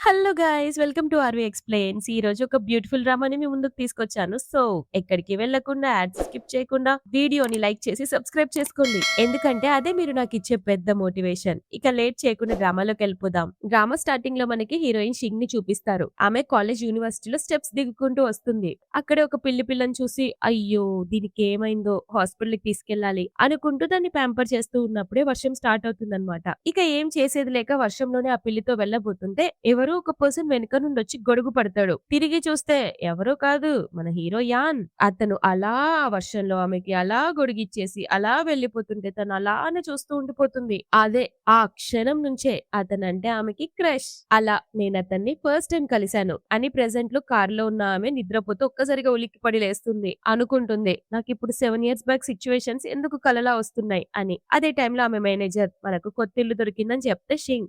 Hello guys welcome to RV explains. ఈ రోజు ఒక బ్యూటిఫుల్ డ్రామాని మీ ముందుకు తీసుకొచ్చాను. సో, ఎక్కడికి వెళ్ళకుండా యాడ్స్ స్కిప్ చేయకుండా వీడియోని లైక్ చేసి సబ్స్క్రైబ్ చేసుకోండి. ఎందుకంటే అదే మీరు నాకిచ్చే పెద్ద మోటివేషన్. ఇక లేట్ చేయకుండా డ్రామాలోకెళ్ళిపోదాం. డ్రామా స్టార్టింగ్ లో మనకి హీరోయిన్ షింగ్‌ని చూపిస్తారు. ఆమె కాలేజ్ యూనివర్సిటీలో స్టెప్స్ దిగుకుంటూ వస్తుంది. అక్కడే ఒక పిల్లని చూసి అయ్యో! దీనికి ఏమైందో హాస్పిటల్‌కి తీసుకెళ్ళాలి అనుకుంటూ దాన్ని ప్యాంపర్ చేస్తూ ఉన్నప్పుడే వర్షం స్టార్ట్ అవుతుందన్నమాట. ఇక ఏం చేసేది లేక వర్షంలోనే ఆ పిల్లితో వెళ్ళబోతుంటే ఎవరో ఒక పర్సన్ వెనక నుండి వచ్చి గొడుగు పడతాడు. తిరిగి చూస్తే ఎవరో కాదు మన హీరో యాన్. అతను అలా ఆ వర్షంలో ఆమెకి అలా గొడుగిచ్చేసి అలా వెళ్ళిపోతుంటే తను అలానే చూస్తూ ఉండిపోతుంది. అదే ఆ క్షణం నుంచే అతనంటే ఆమెకి క్రష్. అలా నేనతన్ని ఫస్ట్ టైం కలిశాను అని ప్రెజెంట్ లో కారులో ఉన్న ఆమె నిద్రపోతూ ఒక్కసారిగా ఉలిక్కిపడి లేస్తుంది. అనుకుంటుంది నాకిప్పుడు 7 ఇయర్స్ బ్యాక్ సిచ్యువేషన్స్ ఎందుకు కలలా వస్తున్నాయి అని. అదే టైంలో ఆమె మేనేజర్ మనకు కొత్త ఇల్లు దొరికిందని చెప్తే షింగ్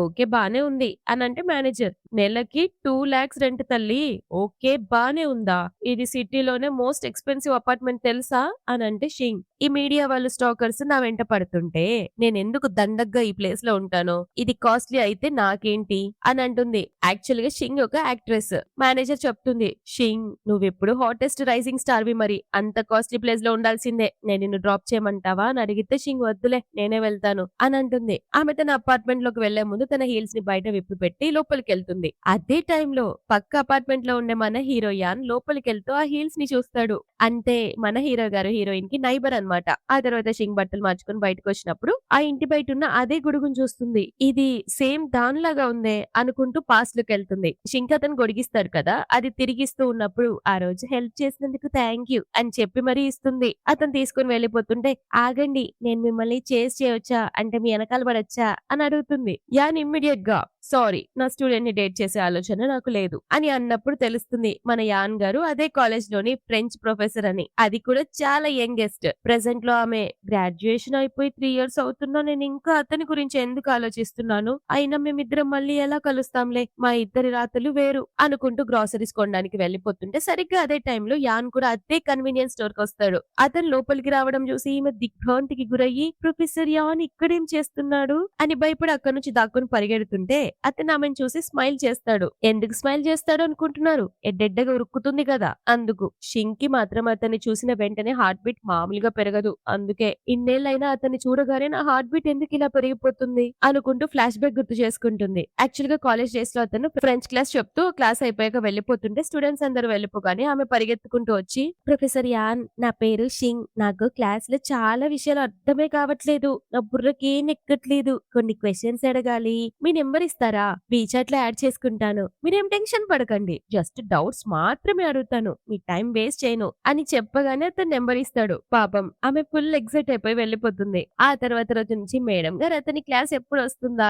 ఓకే బానే ఉంది అని అంటే మేనేజర్ నెలకి 2 lakhs రెంట్ తల్లి. ఓకే బానే ఉందా, ఇది సిటీలోనే మోస్ట్ ఎక్స్పెన్సివ్ అపార్ట్మెంట్ తెలుసా అని అంటే షింగ్ ఈ మీడియా వాళ్ళు స్టాకర్స్ నా వెంట పడుతుంటే నేనెందుకు దండగ్గా ఈ ప్లేస్ లో ఉంటాను, ఇది కాస్ట్లీ అయితే నాకేంటి అని అంటుంది. యాక్చువల్ గా షింగ్ ఒక యాక్ట్రెస్. మేనేజర్ చెప్తుంది షింగ్ నువ్వెప్పుడు హాటెస్ట్ రైజింగ్ స్టార్ వి, మరి అంత కాస్ట్లీ ప్లేస్ లో ఉండాల్సిందే, నేను నిన్ను డ్రాప్ చేయమంటావా అని అడిగితే షింగ్ వద్దులే నేనే వెళ్తాను అని అంటుంది. ఆమె తన అపార్ట్మెంట్ లోకి వెళ్లే ముందు తన హీల్స్ ని బయట విప్పి పెట్టి లోపలికి వెళ్తుంది. అదే టైంలో పక్క అపార్ట్మెంట్ లో ఉండే మన హీరోయాన్ లోపలికి వెళ్తూ ఆ హీల్స్ ని చూస్తాడు. అంటే మన హీరో గారు హీరోయిన్ కి నైబర్ అన్నమాట. ఆ తర్వాత షింగ్ బట్టలు మార్చుకుని బయటకు వచ్చినప్పుడు ఆ ఇంటి బయట ఉన్న అదే గొడుగును చూస్తుంది. ఇది సేమ్ దానిలాగా ఉందే అనుకుంటూ పాస్ట్ లోకి వెళ్తుంది. షింగ్ అతను గొడిగిస్తాడు కదా, అది తిరిగిస్తూ ఉన్నప్పుడు ఆ రోజు హెల్ప్ చేసినందుకు థ్యాంక్ యూ అని చెప్పి మరీ ఇస్తుంది. అతను తీసుకుని వెళ్ళిపోతుంటే ఆగండి నేను మిమ్మల్ని చేస్ చేయొచ్చా అంటే మీ వెనకాల పడొచ్చా అని అడుగుతుంది. యాన్ ఇమ్మీడియట్ గా సారీ నా స్టూడెంట్ ని డేట్ చేసే ఆలోచన నాకు లేదు అని అన్నప్పుడు తెలుస్తుంది మన యాన్ గారు అదే కాలేజ్ లోని ఫ్రెంచ్ ప్రొఫెసర్ అని. అది కూడా చాలా యంగెస్ట్. ప్రెసెంట్ లో ఆమె గ్రాడ్యుయేషన్ అయిపోయి 3 years అవుతున్నా నేను ఇంకా అతని గురించి ఎందుకు ఆలోచిస్తున్నాను, అయినా మేమిద్దరం మళ్ళీ ఎలా కలుస్తాంలే, మా ఇద్దరి రాతలు వేరు అనుకుంటూ గ్రాసరీస్ కొనడానికి వెళ్ళిపోతుంటే సరిగ్గా అదే టైంలో యాన్ కూడా అదే కన్వీనియన్స్ స్టోర్ కి వస్తాడు. అతను లోపలికి రావడం చూసి ఈమె దిగ్భ్రాంతికి గురయ్యి ప్రొఫెసర్ యాన్ ఇక్కడేం చేస్తున్నాడు అని భయపడి అక్కడి నుంచి దాక్కుని పరిగెడుతుంటే అతను ఆమెను చూసి స్మైల్ చేస్తాడు. ఎందుకు స్మైల్ చేస్తాడు అనుకుంటున్నారు, ఎడ్డెడ్డగా ఉరుక్కుతుంది కదా అందుకు. షింకి మాత్రం అతన్ని చూసిన వెంటనే హార్ట్ బీట్ మామూలుగా పెరగదు. అందుకే ఇన్నేళ్ళైనా అతన్ని చూడగానే నా హార్ట్ బీట్ ఎందుకు ఇలా పెరిగిపోతుంది అనుకుంటూ ఫ్లాష్ బ్యాక్ గుర్తు చేసుకుంటుంది. యాక్చువల్ గా కాలేజ్ డేస్ లో అతను ఫ్రెంచ్ క్లాస్ చెప్తూ క్లాస్ అయిపోయాక వెళ్ళిపోతుంటే స్టూడెంట్స్ అందరూ వెళ్ళిపోగానే ఆమె పరిగెత్తుకుంటూ వచ్చి ప్రొఫెసర్ యాన్ నా పేరు షింగ్, నాకు క్లాస్ లో చాలా విషయాలు అర్థమే కావట్లేదు, నా బుర్రకి ఏం ఎక్కట్లేదు, కొన్ని క్వశ్చన్స్ అడగాలి, మీ నెంబర్ ఇస్తారా, చాట్ లో యాడ్ చేసుకుంటాను, మీరేం టెన్షన్ పడకండి, జస్ట్ డౌట్స్ మాత్రమే అడుగుతాను, మీ టైం వేస్ట్ చేయను అని చెప్పగానే అతను నెంబర్ ఇస్తాడు. పాపం ఆమె ఫుల్ ఎక్సైట్ అయిపోయి వెళ్ళిపోతుంది. ఆ తర్వాత రోజు నుంచి మేడం గారు అతని క్లాస్ ఎప్పుడు వస్తుందా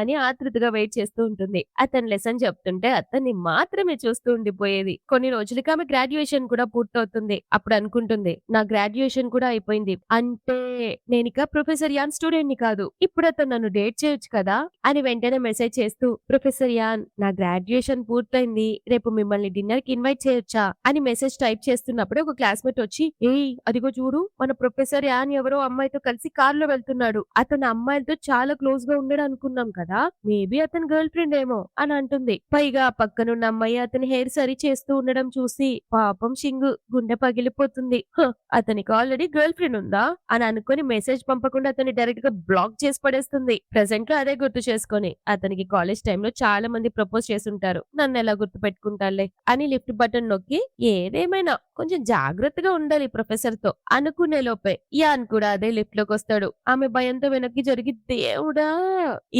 అని ఆతృతగా వెయిట్ చేస్తూ ఉంటుంది. అతను లెసన్ చెప్తుంటే అతన్ని మాత్రమే చూస్తూ ఉండిపోయేది. కొన్ని రోజులకి ఆమె గ్రాడ్యుయేషన్ కూడా పూర్తవుతుంది. అప్పుడు అనుకుంటుంది నా గ్రాడ్యుయేషన్ కూడా అయిపోయింది అంటే నేనిక ప్రొఫెసర్ యాన్ స్టూడెంట్ ని కాదు, ఇప్పుడు అతను నన్ను డేట్ చేయొచ్చు కదా అని వెంటనే మెసేజ్ చేస్తూ ప్రొఫెసర్ యాన్ నా గ్రాడ్యుయేషన్ పూర్తయింది, రేపు మిమ్మల్ని డిన్నర్ కి ఇన్వైట్ చేయొచ్చా అని మెసేజ్ టైప్ చేస్తున్నప్పుడే ఒక క్లాస్మేట్ వచ్చి ఏయ్ అదిగో చూడు మన ప్రొఫెసర్ యాన్ ఎవరో అమ్మాయితో కలిసి కారులో వెళ్తున్నాడు, అతను అమ్మాయిలతో చాలా క్లోజ్ గా ఉండడు అనుకున్నాం కదా, మేబీ అతని గర్ల్ ఫ్రెండ్ ఏమో అని అంటుంది. పైగా పక్కనున్న అమ్మాయి అతని హెయిర్ సరి చేస్తూ ఉండడం చూసి పాపం షింగు గుండె పగిలిపోతుంది. అతనికి ఆల్రెడీ గర్ల్ ఫ్రెండ్ ఉందా అని అనుకుని మెసేజ్ పంపకుండా అతన్ని డైరెక్ట్ గా బ్లాక్ చేసి పడేస్తుంది. ప్రెసెంట్ లో అదే గుర్తు చేసుకొని అతనికి కాలేజ్ టైంలో చాలా మంది ప్రపోజ్ చేసుంటారు, నన్ను ఎలా గుర్తు పెట్టుకుంటారులే అని లిఫ్ట్ బటన్ నొక్కి ఏదేమైనా కొంచెం జాగ్రత్తగా ఉండాలి ప్రొఫెసర్ తో అనుకునే లోపే యాన్ కూడా అదే లిఫ్ట్ లోకి వస్తాడు. ఆమె భయంతో వెనక్కి జరిగి దేవుడా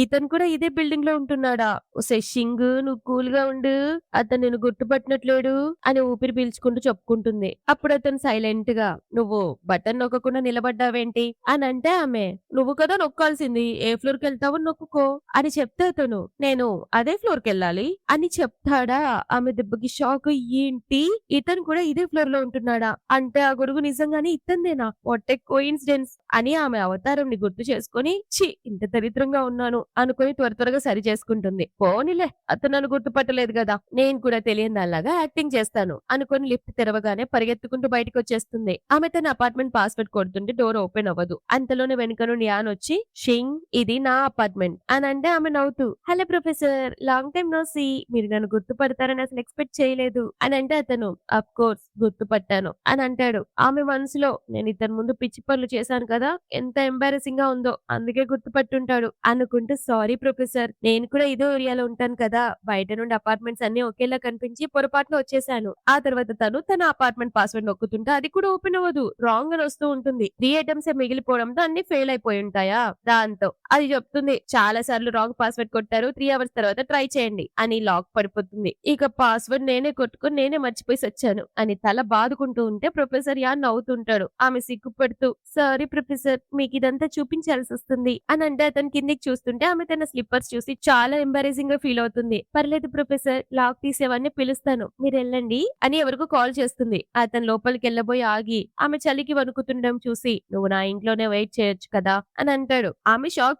ఇతను కూడా ఇదే బిల్డింగ్ లో ఉంటున్నాడా, ఒసే షింగ్ నువ్వు కూల్ గా ఉండు, అతను నేను గుర్తుపట్టినట్లేడు అని ఊపిరి పీల్చుకుంటూ చెప్పుకుంటుంది. అప్పుడు అతను సైలెంట్ గా నువ్వు బటన్ నొక్కకుండా నిలబడ్డావేంటి అని అంటే ఆమె నువ్వు కదా నొక్కాల్సింది, ఏ ఫ్లోర్ కి వెళ్తావో నొక్కుకో అని చెప్తే అతను నేను అదే ఫ్లోర్ కి వెళ్ళాలి అని చెప్తాడా. ఆమె దెబ్బకి షాక్, ఏంటి ఇతను కూడా ఇదే ఫ్లోర్ లో ఉంటున్నాడా అంటే ఆ గొడుగు నిజంగానే ఇతందేనా, వాట్ ఏ కోయిన్సిడెన్స్ అని ఆమె అవతారం ని గుర్తు చేసుకుని చి ఇంత దరిద్రంగా ఉన్నాను అనుకుని త్వరగా సరి చేసుకుంటుంది. పోనీలే అతను నన్ను గుర్తుపట్టలేదు కదా, నేను కూడా తెలియని దానిలాగా యాక్టింగ్ చేస్తాను అనుకుని లిఫ్ట్ తెరవగానే పరిగెత్తుకుంటూ బయటకు వచ్చేస్తుంది. ఆమె తన అపార్ట్మెంట్ పాస్వర్డ్ కొడుతుంటే డోర్ ఓపెన్ అవ్వదు. అంతలోనే వెనుక నుండి యాన్ వచ్చి షింగ్ ఇది నా అపార్ట్మెంట్ అని అంటే ఆమె నవ్వుతూ నవ్వుతూ, "hello professor, long time no see. మీరు నన్ను గుర్తుపడతారని అసలు ఎక్స్‌పెక్ట్ చేయలేదు" అని అంటే అతను, "అఫ్‌కోర్స్ గుర్తుపట్టాను" అని అంటాడు. ఆమె మనసులో, "నేను ఇతని ముందు పిచ్చి పనులు చేశాను కదా! ఎంత ఎంబారసింగ్‌గా ఉందో. అందుకే గుర్తుపట్టుంటాడు" అనుకుంటూ, "సారీ ప్రొఫెసర్. నేను కూడా ఇదే ఏరియాలో ఉంటాను కదా! బయట నుండి అపార్ట్మెంట్స్ అన్నీ ఒకేలా కనిపించి పొరపాటున వచ్చేసాను." ఆ తర్వాత తన అపార్ట్మెంట్ పాస్వర్డ్ నొక్కుతుంటే అది కూడా ఓపెన్ అవ్వదు. రాంగ్ అని వస్తూ ఉంటుంది. 3 ఐటెమ్సే మిగిలిపోవడంతో అన్ని ఫెయిల్ అయిపోయి ఉంటాయా? దాంతో అది చెప్తుంది, "చాలా సార్లు రాంగ్ పాస్వర్డ్ కొట్టారు. 3 అవర్స్ తర్వాత ట్రై చేయండి" అని లాక్ పడిపోతుంది. ఇక పాస్వర్డ్ నేనే కొట్టుకొని నేనే మర్చిపోయి సచ్చాను అని తల బాదుకుంటూ ఉంటే ప్రొఫెసర్ యాన్ నవ్వుతుంటాడు. ఆమె సిగ్గుపడుతూ, "సారీ ప్రొఫెసర్, మీకిదంతా చూపించాల్సొస్తుంది" అని అంటే అతను కిందకి చూస్తుంటే ఆమె తన స్లిప్పర్స్ చూసి చాలా ఎంబారేసింగ్ గా ఫీల్ అవుతుంది. "పర్లేదు ప్రొఫెసర్, లాక్ తీసేవన్నీ పిలుస్తాను. మీరెళ్ళండి" అని ఎవరికో కాల్ చేస్తుంది. అతను లోపలికెళ్ళబోయి ఆగి ఆమె చలికి వణుకుతుండడం చూసి, "నువ్వు నా ఇంట్లోనే వెయిట్ చేయొచ్చు కదా" అని అంటాడు. ఆమె షాక్.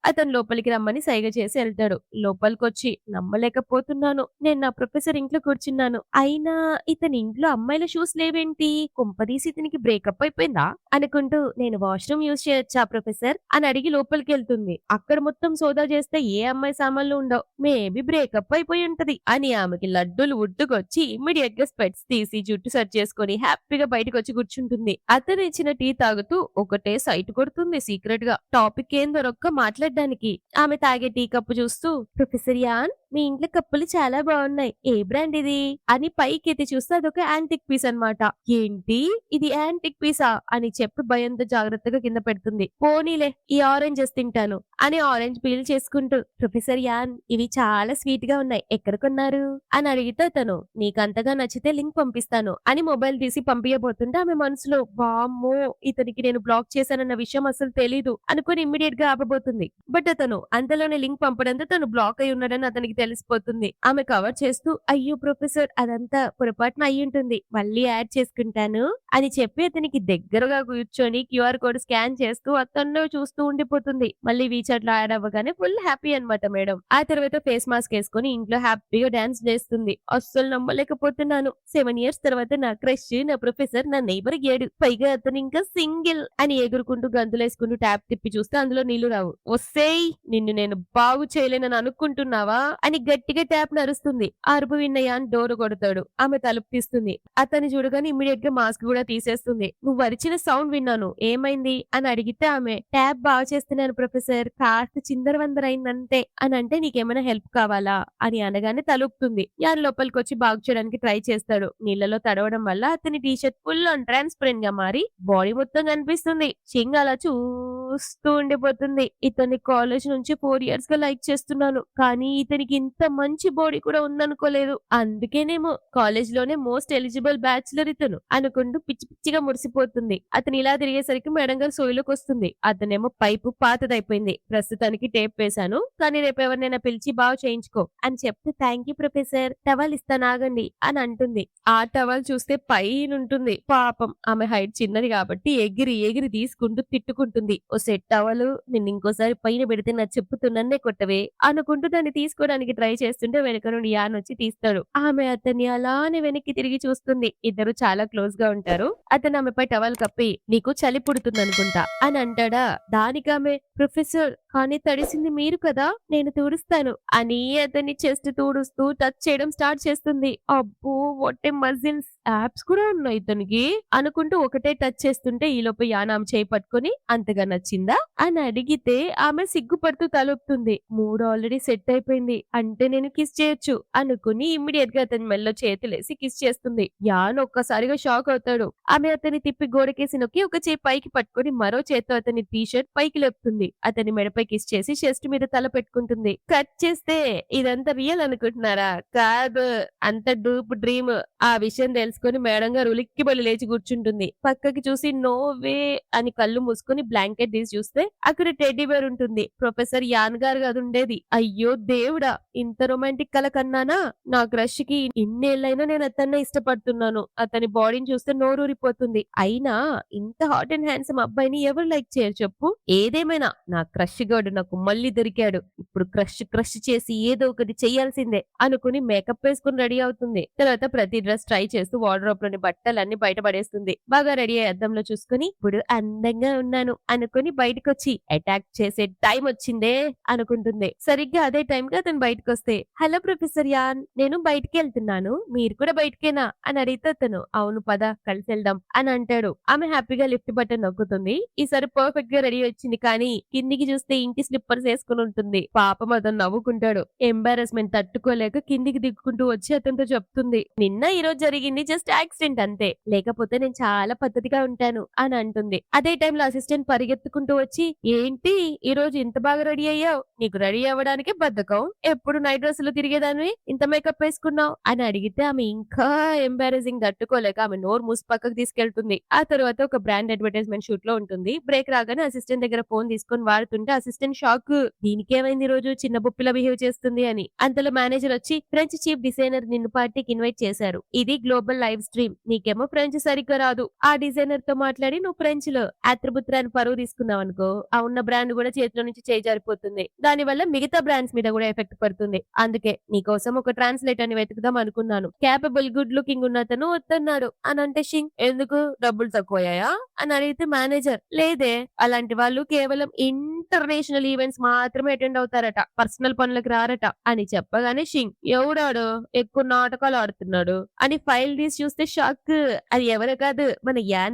అతను లోపలికి రమ్మని సైగ చేసి ఎళ్తాడు. లోపలికొచ్చి, "నమ్మలేకపోతున్నాను. నేను నా ప్రొఫెసర్ ఇంట్లో కూర్చున్నాను. అయినా ఇతని ఇంట్లో అమ్మాయిల షూస్ లేవేంటి? కొంపదీసి ఇతనికి బ్రేకప్ అయిపోయిందా?" అనుకుంటూ, "నేను వాష్‌రూమ్ యూజ్ చేయొచ్చా ప్రొఫెసర్" అని అడిగి లోపలికెళ్తుంది. అక్కడ మొత్తం సోదా చేస్తే ఏ అమ్మాయి సామాన్లు ఉండవు. మేబీ బ్రేకప్ అయిపోయి ఉంటది అని ఆమెకి లడ్డూలు ఉట్టుకొచ్చి ఇమ్మీడియేట్ గా స్పెట్స్ తీసి జుట్టు సెట్ చేసుకొని హ్యాపీగా బయటకొచ్చి కూర్చుంటుంది. అతను ఇచ్చిన టీ తాగుతూ ఒకటే సైట్ కొడుతుంది సీక్రెట్ గా. టాపిక్ ఏం దొరక్క మాట్లాడడానికి. ఆమె తాగే టీ కప్పు చూస్తూ, "ప్రొఫెసర్ యాన్, మీ ఇంట్లో కప్పులు చాలా బాగున్నాయి. ఏ బ్రాండ్ ఇది" అని పైకెత్తి చూస్తే అదొక యాంటిక్ పీస్ అన్నమాట. "ఏంటి, ఇది యాంటిక్ పీసా" అని చెప్పి భయంతో జాగ్రత్తగా కింద పెడుతుంది. "పోనీలే, ఈ ఆరెంజెస్ తింటాను" అని ఆరెంజ్ పీల్ చేసుకుంటూ, "ప్రొఫెసర్ యాన్, ఇవి చాలా స్వీట్ గా ఉన్నాయి. ఎక్కడ కొన్నారు" అని అడిగితే తను, "నీకంతగా నచ్చితే లింక్ పంపిస్తాను" అని మొబైల్ తీసి పంపించబోతుంటే ఆమె మనసులో, "వామ్మో, ఇతనికి నేను బ్లాక్ చేశానన్న విషయం అసలు తెలీదు" అనుకుని ఇమ్మీడియట్ గా ఆపబోతుంది. బట్ అతను అంతలోనే లింక్ పంపడంతో తను బ్లాక్ అయి ఉన్నాడని అతనికి తెలిసిపోతుంది. ఆమె కవర్ చేస్తూ, "అయ్యో ప్రొఫెసర్, అదంతా పొరపాటున అయ్యుంటుంది. మళ్ళీ యాడ్ చేసుకుంటాను" అని చెప్పి అతనికి దగ్గరగా కూర్చొని క్యూఆర్ కోడ్ స్కాన్ చేస్తూ అతన్నే చూస్తూ ఉండిపోతుంది. మళ్ళీ వీచాట్ లో యాడ్ అవ్వగానే ఫుల్ హ్యాపీ అన్నమాట మేడం. ఆ తర్వాత ఫేస్ మాస్క్ వేసుకొని ఇంట్లో హ్యాపీగా డాన్స్ చేస్తుంది. "అస్సలు నమ్మలేకపోతున్నాను. 7 ఇయర్స్ తర్వాత నా క్రష్, నా ప్రొఫెసర్, నా నైబర్ అయ్యాడు. పైగా అతను ఇంకా సింగిల్" అని ఎగురుకుంటూ గంతులేసుకుంటూ ట్యాప్ తిప్పి చూస్తే అందులో నీళ్లు రావు. "ఒసేయ్, నిన్ను నేను బాగు చేయలేనని అనుకుంటున్నావా" అని గట్టిగా ట్యాప్ నరుస్తుంది. ఆ అరుపు విన్న యాన్ డోర్ కొడతాడు. ఆమె తలుపు తీస్తుంది. అతన్ని చూడగానే ఇమ్మీడియట్ గా మాస్క్ కూడా తీసేస్తుంది. "నువ్వు అరిచిన సౌండ్ విన్నాను. ఏమైంది" అని అడిగితే ఆమె, "ట్యాప్ బాగు చేస్తున్నాను ప్రొఫెసర్. కాస్త చిందరవందరైందంతే" అని అంటే, "నీకేమైనా హెల్ప్ కావాలా" అని అనగానే తలుపుతుంది. యాన్ లోపలికొచ్చి బాగు చేయడానికి ట్రై చేస్తాడు. నీళ్లలో తడవడం వల్ల అతని T shirt full on transparent గా మారి బాడీ మొత్తం కనిపిస్తుంది. చింగ్ అలా చూస్తూ ఉండిపోతుంది. "ఇతన్ని కాలేజ్ నుంచి 4 ఇయర్స్ గా లైక్ చేస్తున్నాను. కానీ ఇతనికి ఇంత మంచి బాడీ కూడా ఉందనుకోలేదు. అందుకేనేమో కాలేజ్ లోనే మోస్ట్ ఎలిజిబుల్ బ్యాచులర్ ఇతను" అనుకుంటూ పిచ్చి పిచ్చిగా మురిసిపోతుంది. అతను ఇలా తిరిగేసరికి మేడం గారు సోయిలోకి వస్తుంది. అతనేమో, "పైపు పాతదైపోయింది. ప్రస్తుతానికి టేప్ వేశాను. కానీ రేపు ఎవరినైనా పిలిచి బాగు చేయించుకో" అని చెప్తే, "థ్యాంక్ యూ ప్రొఫెసర్, టవల్ ఇస్తాను ఆగండి" అని అంటుంది. ఆ టవల్ చూస్తే పైనుంటుంది. పాపం ఆమె హైట్ చిన్నది కాబట్టి ఎగిరి ఎగిరి తీసుకుంటూ తిట్టుకుంటుంది. "ఓ సెట్ టవలు, నిన్ను ఇంకోసారి పైన పెడితే నా చెప్పుతో నన్నే కొట్టవే" అనుకుంటూ దాన్ని తీసుకోవడానికి ట్రై చేస్తుంటే వెనక నుండి యాన్ వచ్చి తీస్తాడు. ఆమె అతన్ని అలానే వెనక్కి తిరిగి చూస్తుంది. ఇద్దరు చాలా క్లోజ్ గా ఉంటారు. అతను ఆమెపై టవల్ కప్పి, "నీకు చలి పుడుతుందనుకుంటా" అని అంటాడా. దానికామె, "ప్రొఫెసర్, కానీ తడిసింది మీరు కదా, నేను తుడుస్తాను" అని అతన్ని చెస్ట్ తుడుస్తూ టచ్ చేయడం స్టార్ట్ చేస్తుంది. అబ్బో, వాట్ ఏ మజిల్స్, యాప్స్ కూడా ఉన్నాయి ఇతనికి అనుకుంటూ ఒకటే టచ్ చేస్తుంటే ఈలోపు యాన్ ఆమె చేయి పట్టుకొని, "అంతగా నచ్చిందా" అని అడిగితే ఆమె సిగ్గుపడుతూ తలొప్పుతుంది. మూడు ఆల్రెడీ సెట్ అయిపోయింది. అంటే నేను కిస్ చేయొచ్చు అనుకుని ఇమ్మీడియట్ గా అతని మెడలో చేతులేసి కిస్ చేస్తుంది. యాన్ ఒక్కసారిగా షాక్ అవుతాడు. ఆమె అతన్ని తిప్పి గోడకేసి నొక్కి ఒక చేయి పైకి పట్టుకొని మరో చేత్తో అతని టీ షర్ట్ పైకి లేపుతుంది. అతని మెడపై కిస్ చేసి చెస్ట్ మీద తల పెట్టుకుంటుంది. కట్ చేస్తే, ఇదంతా రియల్ అనుకుంటున్నారా? కాదు, అంత డూప్ డ్రీమ్. ఆ విషయం తెలుసుకొని మేడం గారు ఉలిక్కిపడి లేచి కూర్చుంటుంది. పక్కకి చూసి, "నో వే" అని కళ్ళు మూసుకొని బ్లాంకెట్ తీసి చూస్తే అక్కడ టెడ్డీ బేర్ ఉంటుంది. ప్రొఫెసర్ యాన్ గారు అది ఉండేది. అయ్యో దేవుడా, ఇంత రొమాంటిక్ కల కన్నానా? నా క్రష్ కి ఇన్నేళ్లైనా నేను అతన్నే ఇష్టపడుతున్నాను. అతని బాడీని చూస్తే నోరూరిపోతుంది. అయినా ఇంత హాట్ అండ్ హ్యాండ్సమ్ అబ్బాయిని ఎవరు లైక్ చేయరు చెప్పు? ఏదేమైనా నా క్రష్ గాడు నాకు మళ్ళీ దొరికాడు. ఇప్పుడు క్రష్ చేసి ఏదో ఒకటి చెయ్యాల్సిందే అనుకుని మేకప్ వేసుకుని రెడీ అవుతుంది. తర్వాత ప్రతి డ్రెస్ ట్రై చేస్తూ వార్డ్రోబ్ లోని బట్టలన్నీ బయట పడేస్తుంది. బాగా రెడీ అయ్యి అద్దంలో చూసుకుని ఇప్పుడు అందంగా ఉన్నాను అనుకుని బయటకొచ్చి అటాక్ చేసే టైం వచ్చిందే అనుకుంటుంది. సరిగ్గా అదే టైం కి అతను బయటకొస్తే, హలో ప్రొఫెసర్ యాన్, నేను బయటికి వెళ్తున్నాను, మీరు కూడా బయటికేనా అని అడిగితే అతను, అవును పద కలిసి వెళ్దాం అని అంటాడు. ఆమె హ్యాపీగా లిఫ్ట్ బటన్ నొక్కుతుంది. ఈసారి పర్ఫెక్ట్ గా రెడీ వచ్చింది, కానీ కిందికి చూస్తే ఇంటి స్లిప్పర్స్ వేసుకుని ఉంటుంది. పాపం అతను నవ్వుకుంటాడు. ఎంబారస్మెంట్ తట్టుకోలేక కిందికి దిక్కుంటూ వచ్చి అతనితో చెప్తుంది, నిన్న ఈ రోజు జరిగింది జస్ట్ యాక్సిడెంట్ అంతే, లేకపోతే నేను చాలా పద్ధతిగా ఉంటాను అని అంటుంది. అదే టైంలో అసిస్టెంట్ పరిగెత్తుకుంటూ వచ్చి, ఏంటి ఈ రోజు ఇంత బాగా రెడీ అయ్యావు, నీకు రెడీ అవ్వడానికి బద్ధకం, ఎప్పుడు నైట్ డ్రెస్సులు తిరిగేదానివి ఇంత మేకప్ వేసుకున్నావు అని అడిగితే ఆమె ఇంకా ఎంబారసింగ్ తట్టుకోలేక ఆమె నోరు మూసి పక్కకు తీసుకెళ్తుంది. ఆ తర్వాత ఒక బ్రాండ్ అడ్వర్టైజ్మెంట్ షూట్ లో ఉంటుంది. బ్రేక్ రాగానే అసిస్టెంట్ దగ్గర ఫోన్ తీసుకొని వాడుతుంటే అసిస్టెంట్ షాక్, దీనికేమైంది ఈ రోజు చిన్న బుప్పిలా బిహేవ్ చేస్తుంది అని. అంతలో మేనేజర్ వచ్చి, ఫ్రెంచ్ చీఫ్ డిజైనర్ నిన్ను పార్టీకి ఇన్వైట్ చేశారు, ఇది గ్లోబల్ లైవ్ స్ట్రీమ్, నీకేమో ఫ్రెంచ్ సరిగ్గా రాదు, ఆ డిజైనర్ తో మాట్లాడి నువ్వు ఫ్రెంచ్ లో ఆత్రిపుత్రాన్ని పరువు తీసుకున్నావు అనుకో, ఆ ఉన్న బ్రాండ్ కూడా చేతిలో నుంచి చేయి జారిపోతుంది, దాని వల్ల మిగతా బ్రాండ్స్ మీద కూడా ఎఫెక్ట్ పడుతుంది, అందుకే నీకోసం ఒక ట్రాన్స్లేటర్ ని వెతుకుదాం అనుకున్నాను, క్యాపబుల్ గుడ్ లుకింగ్ ఉన్న అతను వద్దన్నాడు అని అంటే, షింగ్ ఎందుకు డబ్బులు తక్కువయ్యాయా అని అడిగితే మేనేజర్, లేదే అలాంటి వాళ్ళు కేవలం ఇంటర్నేషనల్ ఈవెంట్స్ మాత్రమే అటెండ్ అవుతారట, పర్సనల్ పనులకు రారట అని చెప్పగానే షింగ్, ఎవడాడు ఎక్కువ నాటకాలు ఆడుతున్నాడు అని ఫైల్ తీసి చూస్తే షాక్, అది ఎవరో కాదు మన యాన్.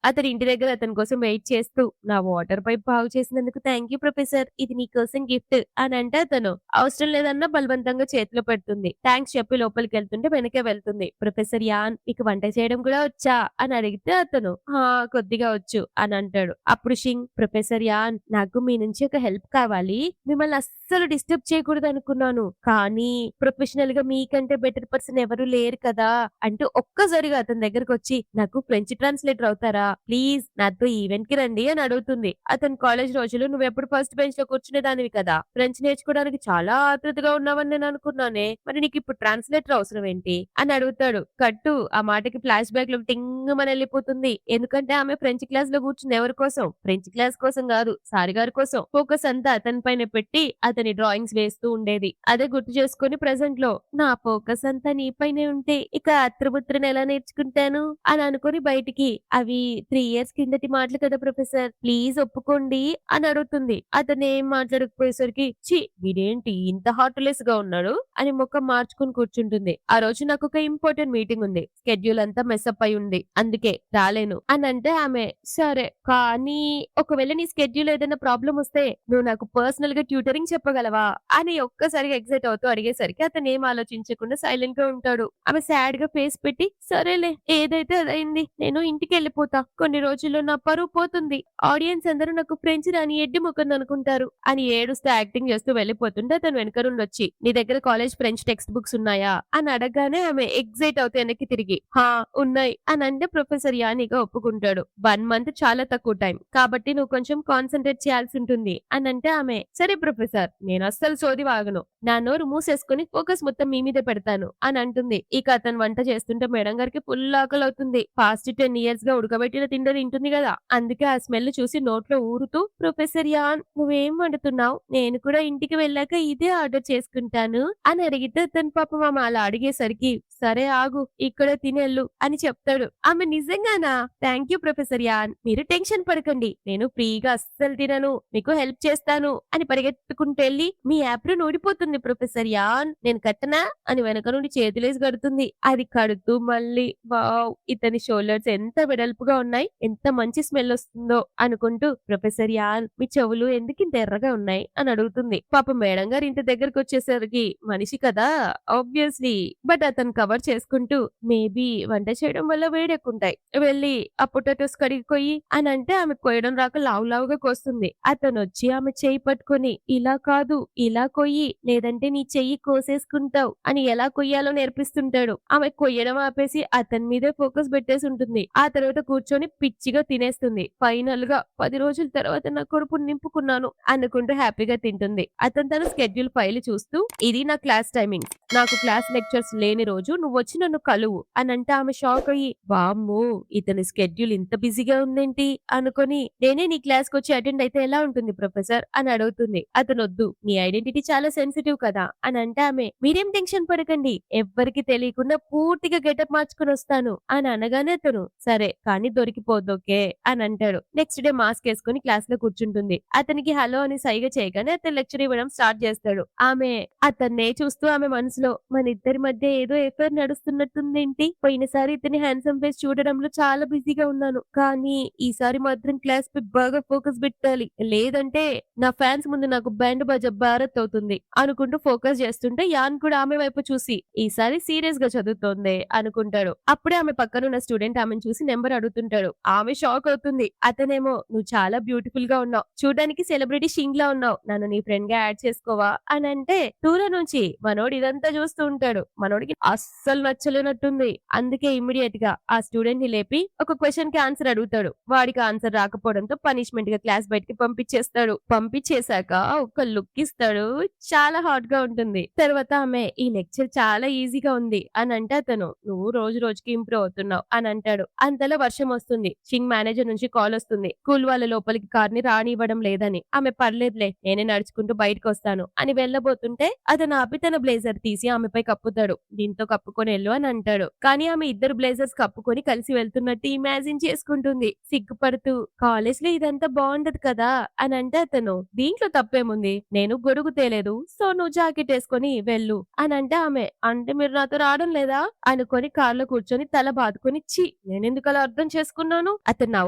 అతని ఇంటి దగ్గర అతని కోసం వెయిట్ చేస్తూ, నా వాటర్ పైప్ బాగు చేసినందుకు థ్యాంక్ యూ ప్రొఫెసర్, ఇది నీకోసం గిఫ్ట్ అని అంటే అతను అవసరం లేదన్నా బలవంతంగా చేతిలో పెడుతుంది. థ్యాంక్స్ చెప్పి లోపలికి వెళ్తుంటే వెనకే వెళ్తుంది. ప్రొఫెసర్ యాన్ మీకు వంట చేయడం కూడా వచ్చా అని అడిగితే అతను, హా కొద్దిగా వచ్చు అని అంటాడు. అప్పుడు షింగ్, ప్రొఫెసర్ యాన్ నాకు మీ నుంచి ఒక హెల్ప్ కావాలి, మిమ్మల్ని అస్సలు డిస్టర్బ్ చేయకూడదు అనుకున్నాను, కానీ ప్రొఫెషనల్ గా మీకంటే బెటర్ పర్సన్ ఎవరు లేరు కదా అంటూ ఒక్కసారిగా అతని దగ్గరకు వచ్చి, నాకు ఫ్రెంచ్ ట్రాన్స్లేటర్ అవుతారా ప్లీజ్, నాతో ఈవెంట్ కి రండి అని అడుగుతుంది. అతని కాలేజ్ రోజులు నువ్వెప్పుడు ఫస్ట్ బెంచ్ లో కూర్చునేదానివి కదా, ఫ్రెంచ్ నేర్చుకోవడానికి చాలా ఆతృతగా ఉన్నావని నేను అనుకున్నానే, మరి నీకు ఇప్పుడు ట్రాన్స్లేటర్ అవసరం ఏంటి అని అడుగుతాడు. కట్టు ఆ మాటకి ఫ్లాష్ బ్యాక్ లో టింగ్ మన వెళ్ళిపోతుంది. ఎందుకంటే ఆమె ఫ్రెంచ్ క్లాస్ లో కూర్చుంది ఎవరి కోసం, ఫ్రెంచ్ క్లాస్ కోసం కాదు, సారి గారి కోసం. ఫోకస్ అంతా అతని పైన పెట్టి అతని డ్రాయింగ్స్ వేస్తూ ఉండేది. అదే గుర్తు చేసుకుని ప్రెసెంట్ లో, నా ఫోకస్ అంతా నీ పైనే ఉంటే ఇక అత్రపుత్రని ఎలా నేర్చుకుంటాను అని అనుకుని బయటికి, అవి 3 years కిందటి మాటలు కదా ప్రొఫెసర్, ప్లీజ్ ఒప్పుకోండి అని అడుగుతుంది. అతను ఏం మాట్లాడకపోయేసరికి, చి వీడేంటి ఇంత హార్ట్లెస్ గా ఉన్నాడు అని ముఖం మార్చుకుని కూర్చుంటుంది. ఆ రోజు నాకు ఒక ఇంపార్టెంట్ మీటింగ్ ఉంది, స్కెడ్యూల్ అంతా మెస్అప్ అయి ఉంది, అందుకే రాలేను అని అంటే ఆమె, సరే కానీ ఒకవేళ నీ స్కెడ్యూల్ ఏదైనా ప్రాబ్లం వస్తే నువ్వు నాకు పర్సనల్ గా ట్యూటరింగ్ చెప్పగలవా అని ఒక్కసారిగా ఎగ్జైట్ అవుతూ అడిగేసరికి అతను ఏం ఆలోచించకుండా సైలెంట్ గా ఉంటాడు. ఆమె సాడ్ గా ఫేస్ పెట్టి, సరేలే ఏదైతే అదైంది, నేను ఇంటికి వెళ్ళిపోతా, కొన్ని రోజుల్లో నా పరువు పోతుంది, ఆడియన్స్ అందరూ నాకు ఫ్రెంచ్ రాని ఎడ్డి ముఖం అనుకుంటారు అని ఏడుస్తూ యాక్టింగ్ చేస్తూ వెళ్ళిపోతుంటే అతను వెనక నుండి వచ్చి, నీ దగ్గర కాలేజ్ ఫ్రెంచ్ టెక్స్ట్ బుక్స్ ఉన్నాయా అని అడగగానే ఆమె ఎగ్జైట్ అవుతూ వెనక్కి తిరిగి, హా ఉన్నాయి అని అంటే ప్రొఫెసర్ యానిగా ఒప్పుకుంటాడు. 1 month చాలా తక్కువ టైం కాబట్టి నువ్వు కొంచెం కాన్సన్ట్రేట్ చేయాల్సి ఉంటుంది అని అంటే ఆమె, సరే ప్రొఫెసర్ నేను అస్సలు సోది వాగను, నా నోరు మూసేసుకుని ఫోకస్ మొత్తం మీ మీదే పెడతాను అని అంటుంది. ఇక అతను వంట చేస్తుంటే మేడం గారికి ఫుల్ ఆకలి అవుతుంది. పాస్ట్ 10 years గా ఉడకబెట్టిన తిండి తింటుంది కదా, అందుకే ఆ స్మెల్ చూసి నోట్లో ఊరుతూ, ప్రొఫెసర్ యాన్ నువ్వేం వండుతున్నావు, నేను కూడా ఇంటికి వెళ్ళాక ఇదే ఆర్డర్ చేసుకుంటాను అని అడిగితే అతను పాపం ఆమె అలా అడిగేసరికి, సరే ఆగు ఇక్కడ తినేళ్ళు అని చెప్తాడు. ఆమె నిజంగానా, థ్యాంక్ యూ ప్రొఫెసర్ యాన్, మీరు టెన్షన్ పడకండి, నేను ఫ్రీగా అస్సలు తినను, మీకు హెల్ప్ చేస్తాను అని పరిగెత్తుకుంటూ వెళ్ళి, మీ యాప్రిన్ ఊడిపోతుంది ప్రొఫెసర్ యాన్, నేను కట్టనా అని వెనక నుండి చేతులేసి కడుతుంది. అది కడుతూ మళ్ళీ, వావ్ ఇతని షోల్డర్స్ ఎంత వెడల్పుగా ఉన్నాయి, ఎంత మంచి స్మెల్ వస్తుందో అనుకుంటూ, ప్రొఫెసర్ యాన్ మీ చెవులు ఎందుకు ఇంత ఎర్రగా ఉన్నాయి అని అడుగుతుంది. పాపం మేడం గారు ఇంటి దగ్గరకు వచ్చేసరికి మనిషి కదా ఆబ్వియస్లీ, బట్ అతను కవర్ చేసుకుంటూ, మేబీ వంట చేయడం వల్ల వేడెక్కుంటాయి, వెళ్ళి ఆ పొటాటోస్ కడిగిపోయి అని అంటే ఆమె కొయ్యడం రాక లావుగా కోస్తుంది. అతను వచ్చి ఆమె చెయ్యి పట్టుకొని, ఇలా కాదు ఇలా కొయ్యి, లేదంటే నీ చెయ్యి కోసేసుకుంటావు అని ఎలా కొయ్యాలో నేర్పిస్తుంటాడు. ఆమె కొయ్యడం ఆపేసి అతని మీదే ఫోకస్ పెట్టేసి ఉంటుంది. ఆ తర్వాత కూర్చొని పిచ్చిగా తినేస్తుంది. ఫైనల్ గా 10 రోజుల తర్వాత నా కడుపు నింపుకున్నాను అనుకుంటూ హ్యాపీగా తింటుంది. అతను తన స్కెడ్యూల్ ఫైల్ చూస్తూ, ఇది నా క్లాస్ టైమింగ్, నాకు క్లాస్ లెక్చర్స్ లేని రోజు నువ్వు వచ్చి నన్ను కలువు అని అంటే ఆమె షాక్ అయ్యి, వామ్మో ఇతని స్కెడ్యూల్ ఇంత బిజీగా ఉందేంటి అనుకొని, నేనే నీ క్లాస్ కి వచ్చి అటెండ్ అయితే ఎలా ఉంటుంది ప్రొఫెసర్ అని అడుగుతుంది. అతనొద్దు, నీ ఐడెంటిటీ చాలా సెన్సిటివ్ కదా అని అంటే ఆమె, మీరేం టెన్షన్ పడకండి, ఎవ్వరికి తెలియకుండా పూర్తిగా గెటప్ మార్చుకొని వస్తాను అని అనగానే అతను, సరే కానీ దొరికిపోద్దు ఓకే అని అంటాడు. నెక్స్ట్ డే మాస్క్ వేసుకుని క్లాస్ లో కూర్చుంటుంది. అతనికి హలో అని సైగ చేయగానే అతను లెక్చర్ ఇవ్వడం స్టార్ట్ చేస్తాడు. ఆమె అతన్నే చూస్తూ ఆమె మనసులో, మన ఇద్దరి మధ్య ఏదో ఎఫైర్ నడుస్తున్నట్టుందేంటి, పోయినసారి ఇతని హ్యాండ్సమ్ ఫేస్ చూడడంలో చాలా బిజీగా ఉన్నాను, కానీ ఈసారి మాత్రం క్లాస్ పై బాగా ఫోకస్ పెట్టాలి, లేదంటే నా ఫ్యాన్స్ ముందు నాకు బ్యాండ్ బాజా భారత్ అవుతుంది అనుకుంటూ ఫోకస్ చేస్తుంటే యాన్ కూడా ఆమె వైపు చూసి, ఈసారి సీరియస్ గా చదువుతోంది అనుకుంటాడు. అప్పుడే ఆమె పక్కనున్న స్టూడెంట్ ఆమెను చూసి నెంబర్ అడుగుతుంటాడు. ఆమె షాక్ అవుతుంది. అతనేమో, నువ్వు చాలా బ్యూటిఫుల్ గా ఉన్నావు, చూడడానికి సెలబ్రిటీ షింగ్ లా ఉన్నావు, నన్ను నీ ఫ్రెండ్ గా యాడ్ చేసుకోవా అని అంటే, దూరం నుంచి మనోడు ఇదంతా చూస్తూ ఉంటాడు. మనోడికి అస్సలు నచ్చలేనట్టుంది. అందుకే ఇమ్మీడియట్ గా ఆ స్టూడెంట్ ని లేపి ఒక క్వశ్చన్ కి ఆన్సర్ అడుగుతాడు. వాడికి ఆన్సర్ రాకపోవడంతో పనిష్మెంట్ గా క్లాస్ బయటికి పంపించేస్తాడు. పంపించేశాక ఒక లుక్ ఇస్తాడు, చాలా హాట్ గా ఉంటుంది. తర్వాత ఆమె, ఈ లెక్చర్ చాలా ఈజీగా ఉంది అని అంటే అతను, నువ్వు రోజు రోజుకి ఇంప్రూవ్ అవుతున్నావు అని అంటాడు. అంతలో వర్షం వస్తుంది. షింగ్ మేనేజర్ నుంచి కాల్ వస్తుంది, స్కూల్ వాళ్ళ లోపలికి కార్ ని రానివ్వడం లేదని. ఆమె, పర్లేదులే నేనే నడుచుకుంటూ బయటకు వస్తాను అని వెళ్ళబోతుంటే అతను ఆపి తన బ్లేజర్ తీసి ఆమెపై కప్పుతాడు. దీంతో కప్పుకొని వెళ్ళు అని అంటాడు. కానీ ఆమె ఇద్దరు బ్లేజర్స్ కప్పుకొని కలిసి వెళ్తున్నట్టు ఇమాజిన్ చేసుకుంటుంది సిగ్గుపడుతూ. కాలేజ్ లో ఇదంతా బాగుండదు కదా అని అంటే అతను, దీంట్లో తప్పేముంది, నేను గొడుగు తేలేదు, సో నువ్వు జాకెట్ వేసుకొని వెళ్ళు అని అంటే ఆమె, అంటే మీరు నాతో రావడం లేదా అనుకొని కార్లో కూర్చొని తల బాదుకొని, చి నేనెందుకు అలా అర్థం చేసుకున్నాను, అతను నా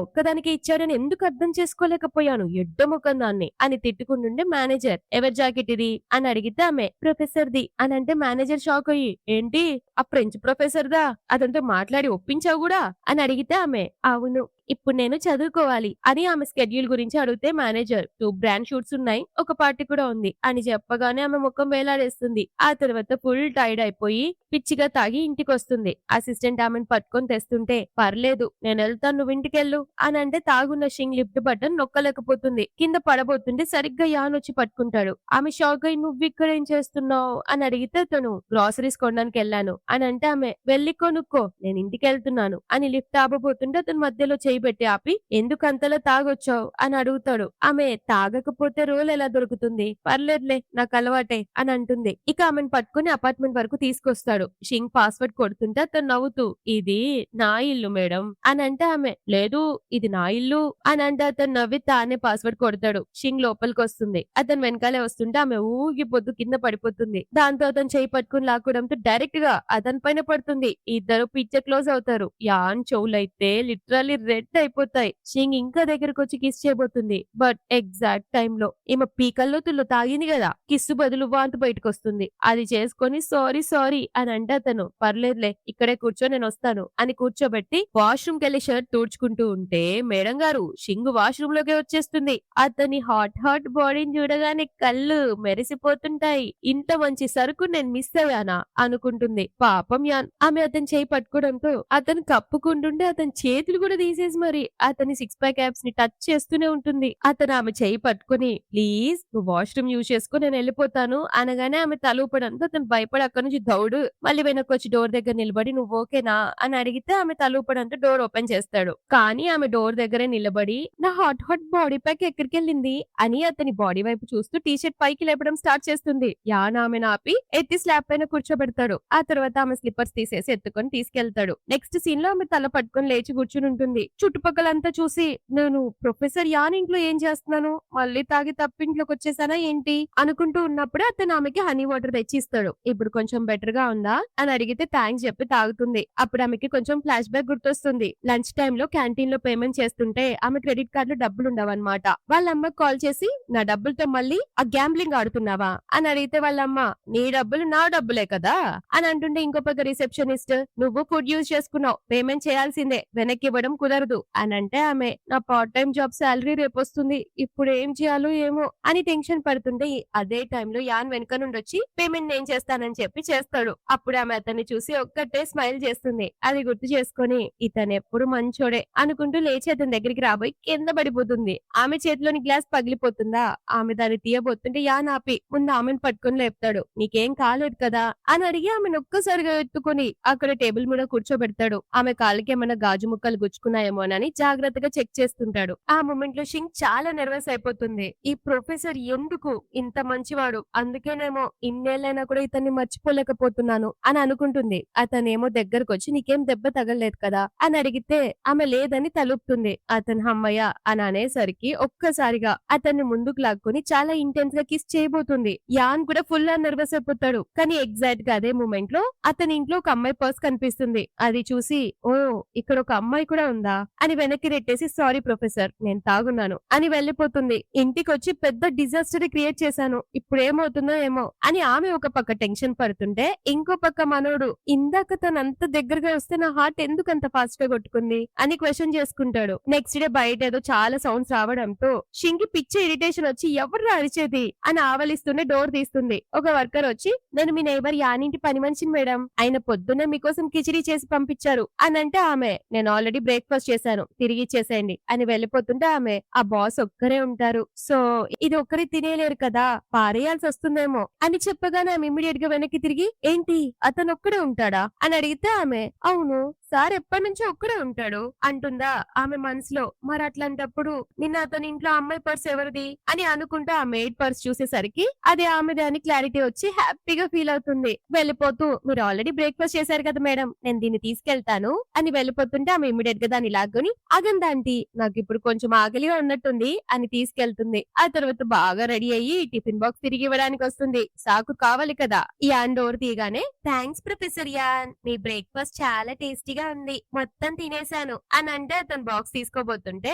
ఒక్కదానికి ఇచ్చాడని ఎందుకు అర్థం చేసుకోలేకపోయాను, ఎడ్డముఖం దాన్ని అని తిట్టుకుంటుండే మేనేజర్, ఎవరి జాకెట్ ఇది అని అడిగితే ఆమె, ప్రొఫెసర్ ది అని అంటే మేనేజర్ షాక్ అయ్యి, ఏంటి ఆ ఫ్రెంచ్ ప్రొఫెసర్ దా, అతనితో మాట్లాడి ఒప్పించావు కూడా అని అడిగితే ఆమె, అవును ఇప్పుడు నేను చదువుకోవాలి అని ఆమె స్కెడ్యూల్ గురించి అడిగితే మేనేజర్, 2 బ్రాండ్ షూట్స్ ఉన్నాయి, ఒక పార్టీ కూడా ఉంది అని చెప్పగానే ఆమె ముఖం వేలాడేస్తుంది. ఆ తర్వాత ఫుల్ టైర్డ్ అయిపోయి పిచ్చిగా తాగి ఇంటికి వస్తుంది. అసిస్టెంట్ ఆమెను పట్టుకొని తెస్తుంటే, పర్లేదు నేను వెళ్తాను నువ్వు ఇంటికెళ్ళు అని అంటే తాగున్న షింగ్ లిఫ్ట్ బటన్ నొక్కలేకపోతుంది. కింద పడబోతుంటే సరిగ్గా యాన్ వచ్చి పట్టుకుంటాడు. ఆమె షాక్ అయి, నువ్వు ఇక్కడ ఏం చేస్తున్నావు అని అడిగితే తను, గ్రాసరీస్ కొనడానికి వెళ్ళాను అని అంటే ఆమె, వెళ్ళి కొనుక్కో నేను ఇంటికి వెళ్తున్నాను అని లిఫ్ట్ ఆపబోతుంటే అతను మధ్యలో చేయి పెట్టి ఆపి, ఎందుకు అంతలా తాగొచ్చావు అని అడుగుతాడు. ఆమె, తాగకపోతే రోల్ ఎలా దొరుకుతుంది, పర్లేదులే నాకు అలవాటే అని అంటుంది. ఇక ఆమెను పట్టుకుని అపార్ట్మెంట్ వరకు తీసుకొస్తాడు. షింగ్ పాస్వర్డ్ కొడుతుంటే అతను నవ్వుతూ, ఇది నా ఇల్లు మేడం అని అంటే ఆమె, లేదు ఇది నా ఇల్లు అని అంటే అతను నవ్వి తానే పాస్వర్డ్ కొడతాడు. షింగ్ లోపలికి వస్తుంది. అతను వెనకాలే వస్తుంటే ఆమె ఊగిపోతూ కింద పడిపోతుంది. దాంతో అతను చేయి పట్టుకుని లాక్కోవడంతో డైరెక్ట్ గా అతని పైన పడుతుంది. ఇద్దరు పిచ్చ క్లోజ్ అవుతారు. యాన్ చెవులైతే లిటరల్లీ రెడ్ అయిపోతాయి. షింగ్ ఇంకా దగ్గరకు వచ్చి కిస్ చేయబోతుంది. బట్ ఎగ్జాక్ట్ టైమ్ లో ఈమె పీకల్లో తుల్లో తాగింది కదా, కిస్సు బదులు వాంతి బయటకు వస్తుంది. అది చేసుకొని సారీ సారీ అని అంటే అతను, పర్లేదులే ఇక్కడే కూర్చో నేను వస్తాను అని కూర్చోబెట్టి వాష్రూమ్ కెళ్లి షర్ట్ తూడ్చుకుంటూ ఉంటే, మేడం గారు షింగ్ వాష్రూమ్ లోకి వచ్చేస్తుంది. అతని హాట్ హాట్ బాడీని చూడగానే కళ్ళు మెరిసిపోతుంటాయి. ఇంత మంచి సరుకు నేను మిస్ అయ్యానా అనుకుంటుంది. పాపం యాన్. ఆమె అతని చేయి పట్టుకోవడంతో అతను కప్పుకుంటుంటే అతని చేతులు కూడా తీసేసి మరి అతని 6 ప్యాక్ యాప్స్ ని టచ్ చేస్తూనే ఉంటుంది. అతను ఆమె చేయి పట్టుకుని, ప్లీజ్ నువ్వు వాష్రూమ్ యూజ్ చేసుకో నేను వెళ్ళిపోతాను అనగానే ఆమె తల ఊపడంతో అతను భయపడి అక్కడి నుంచి దౌడు మళ్ళీ వెనక్కి వచ్చి డోర్ దగ్గర నిలబడి, నువ్వు ఓకేనా అని అడిగితే ఆమె తల ఊపడంతో డోర్ ఓపెన్ చేస్తాడు. కానీ ఆమె డోర్ దగ్గరే నిలబడి, నా హాట్ హాట్ బాడీ ప్యాక్ ఎక్కడికి వెళ్ళింది అని అతని బాడీ వైపు చూస్తూ టీ షర్ట్ పైకి లేపడం స్టార్ట్ చేస్తుంది. యాన్ ఆమెను ఆపి ఎత్తి స్లాబ్ పైన కూర్చోబెడతాడు. ఆ తర్వాత ఆమె స్లిప్పర్స్ తీసేసి ఎత్తుకొని తీసుకెళ్తాడు. నెక్స్ట్ సీన్ లో ఆమె తల పట్టుకొని లేచి కూర్చుని ఉంటుంది. చుట్టుపక్కలంతా చూసి, నేను ప్రొఫెసర్ యాన్ ఇంట్లో ఏం చేస్తున్నాను, మళ్ళీ తాగి తప్పింట్లోకి వచ్చేసానా ఏంటి అనుకుంటూ ఉన్నప్పుడే అతను ఆమెకి హనీ వాటర్ తెచ్చి ఇస్తాడు. ఇప్పుడు కొంచెం బెటర్ గా ఉందా అని అడిగితే థ్యాంక్స్ చెప్పి తాగుతుంది. అప్పుడు ఆమెకి కొంచెం ఫ్లాష్ బ్యాక్ గుర్తొస్తుంది. లంచ్ టైమ్ లో క్యాంటీన్ లో పేమెంట్ చేస్తుంటే ఆమె క్రెడిట్ కార్డు లో డబ్బులు ఉండవన్నమాట. వాళ్ళ అమ్మకి కాల్ చేసి, నా డబ్బులతో మళ్ళీ ఆ గ్యాంబ్లింగ్ ఆడుతున్నావా అని అడిగితే వాళ్ళమ్మ, నీ డబ్బులు నా డబ్బులే కదా అని అంటుంటే ఇంకో పక్క రిసెప్షనిస్ట్, నువ్వు ఫుడ్ యూజ్ చేసుకున్నావు, పేమెంట్ చేయాల్సిందే, వెనక్కి ఇవ్వడం కుదరదు అని అంటే ఆమె, నా పార్ట్ టైం జాబ్ శాలరీ రేపు వస్తుంది, ఇప్పుడు ఏం చేయాలో ఏమో అని టెన్షన్ పడుతుంటే అదే టైంలో యాన్ వెనక నుండి వచ్చి పేమెంట్ నేను చేస్తానని చెప్పి చేస్తాడు. అప్పుడు ఆమె అతన్ని చూసి ఒక్కటే స్మైల్ చేస్తుంది. అది గుర్తు చేసుకొని, ఇతను ఎప్పుడు మంచోడే అనుకుంటూ లేచి అతని దగ్గరికి రాబోయి కింద పడిపోతుంది. ఆమె చేతిలోని గ్లాస్ పగిలిపోతుందా, ఆమె దాన్ని తీయబోతుంటే యాన్ ఆపి ముందు ఆమెను పట్టుకొని లేపుతాడు. నీకేం కాలేదు కదా అని అడిగి ఆమెను ఒక్కసారిగా ఎత్తుకొని అక్కడ టేబుల్ మీద కూర్చోబెడతాడు. ఆమె కాళ్ళకి ఏమైనా గాజు ముక్కలు గుచ్చుకున్నాయేమో ఉందేమోనని జాగ్రత్తగా చెక్ చేస్తుంటాడు. ఆ మూమెంట్ లో షింగ్ చాలా నెర్వస్ అయిపోతుంది. ఈ ప్రొఫెసర్ ఎందుకు ఇంత మంచివాడు, అందుకేనేమో ఇన్నేళ్ళైనా కూడా ఇతన్ని మర్చిపోలేకపోతున్నాను అని అనుకుంటుంది. అతనేమో దగ్గరకొచ్చి నీకేం దెబ్బ తగలలేదు కదా అని అడిగితే ఆమె లేదని తలుపుతుంది. అతను హమ్మయ్య అని అనేసరికి ఒక్కసారిగా అతన్ని ముందుకు లాక్కుని చాలా ఇంటెన్స్ గా కిస్ చేయబోతుంది. యాన్ కూడా ఫుల్ నర్వస్ అయిపోతాడు. కానీ ఎగ్జాక్ట్ గా అదే మూమెంట్ లో అతని ఇంట్లో ఒక అమ్మాయి పర్స్ కనిపిస్తుంది. అది చూసి ఓ ఇక్కడ ఒక అమ్మాయి కూడా ఉందా అని వెనక్కి నెట్టేసి సారీ ప్రొఫెసర్ నేను తాగున్నాను అని వెళ్లిపోతుంది. ఇంటికొచ్చి పెద్ద డిజాస్టర్ క్రియేట్ చేశాను, ఇప్పుడు ఏమవుతుందో ఏమో అని ఆమె ఒక పక్క టెన్షన్ పడుతుంటే ఇంకో పక్క మనోడు ఇందాక తను అంత దగ్గరగా వస్తే నా హార్ట్ ఎందుకు అంత ఫాస్ట్ గా కొట్టుకుంది అని క్వశ్చన్ చేసుకుంటాడు. నెక్స్ట్ డే బయట ఏదో చాలా సౌండ్స్ రావడంతో షింకి పిచ్చి ఇరిటేషన్ వచ్చి ఎవరు అరిచేది అని ఆవలిస్తూనే డోర్ తీస్తుంది. ఒక వర్కర్ వచ్చి నేను మీ నైబర్ యానింటి పని మనిషిని మేడం, ఆయన పొద్దున్నే మీకోసం కిచిడి చేసి పంపించారు అని అంటే ఆమె నేను ఆల్రెడీ బ్రేక్ఫాస్ట్ చేశాను తిరిగి ఇచ్చేసేయండి అని వెళ్ళిపోతుంటే ఆమె ఆ బాస్ ఒక్కరే ఉంటారు, సో ఇది ఒక్కరే తినేలేరు కదా పారేయాల్సి వస్తుందేమో అని చెప్పగానే ఆమె ఇమ్మీడియట్ గా వెనక్కి తిరిగి ఏంటి అతను ఒక్కడే ఉంటాడా అని అడిగితే ఆమె అవును సార్ ఎప్పటి నుంచో ఒక్కడే ఉంటాడు అంటుందా. ఆమె మనసులో మరి అట్లాంటప్పుడు నిన్న అతని ఇంట్లో అమ్మాయి పర్స్ ఎవరిది అని అనుకుంటూ ఆ మెయిడ్ పర్స్ చూసేసరికి అది ఆమెదే అని క్లారిటీ వచ్చి హ్యాపీగా ఫీల్ అవుతుంది. వెళ్ళిపోతూ మీరు ఆల్రెడీ బ్రేక్ఫాస్ట్ చేశారు కదా మేడం నేను దీన్ని తీసుకెళ్తాను అని వెళ్ళిపోతుంటే ఆమె ఇమీడియట్ గా దాన్ని లాక్కుని అగందాంటి నాకు ఇప్పుడు కొంచెం ఆకలిగా ఉన్నట్టుంది అని తీసుకెళ్తుంది. ఆ తర్వాత బాగా రెడీ అయ్యి టిఫిన్ బాక్స్ తిరిగి ఇవ్వడానికి వస్తుంది. సాకు కావాలి కదా. యాన్ డోర్ తీయగానే thanks professor an me breakfast చాలా టేస్టీగా ఉంది మొత్తం తినేశాను అని అంటే అతను బాక్స్ తీసుకోబోతుంటే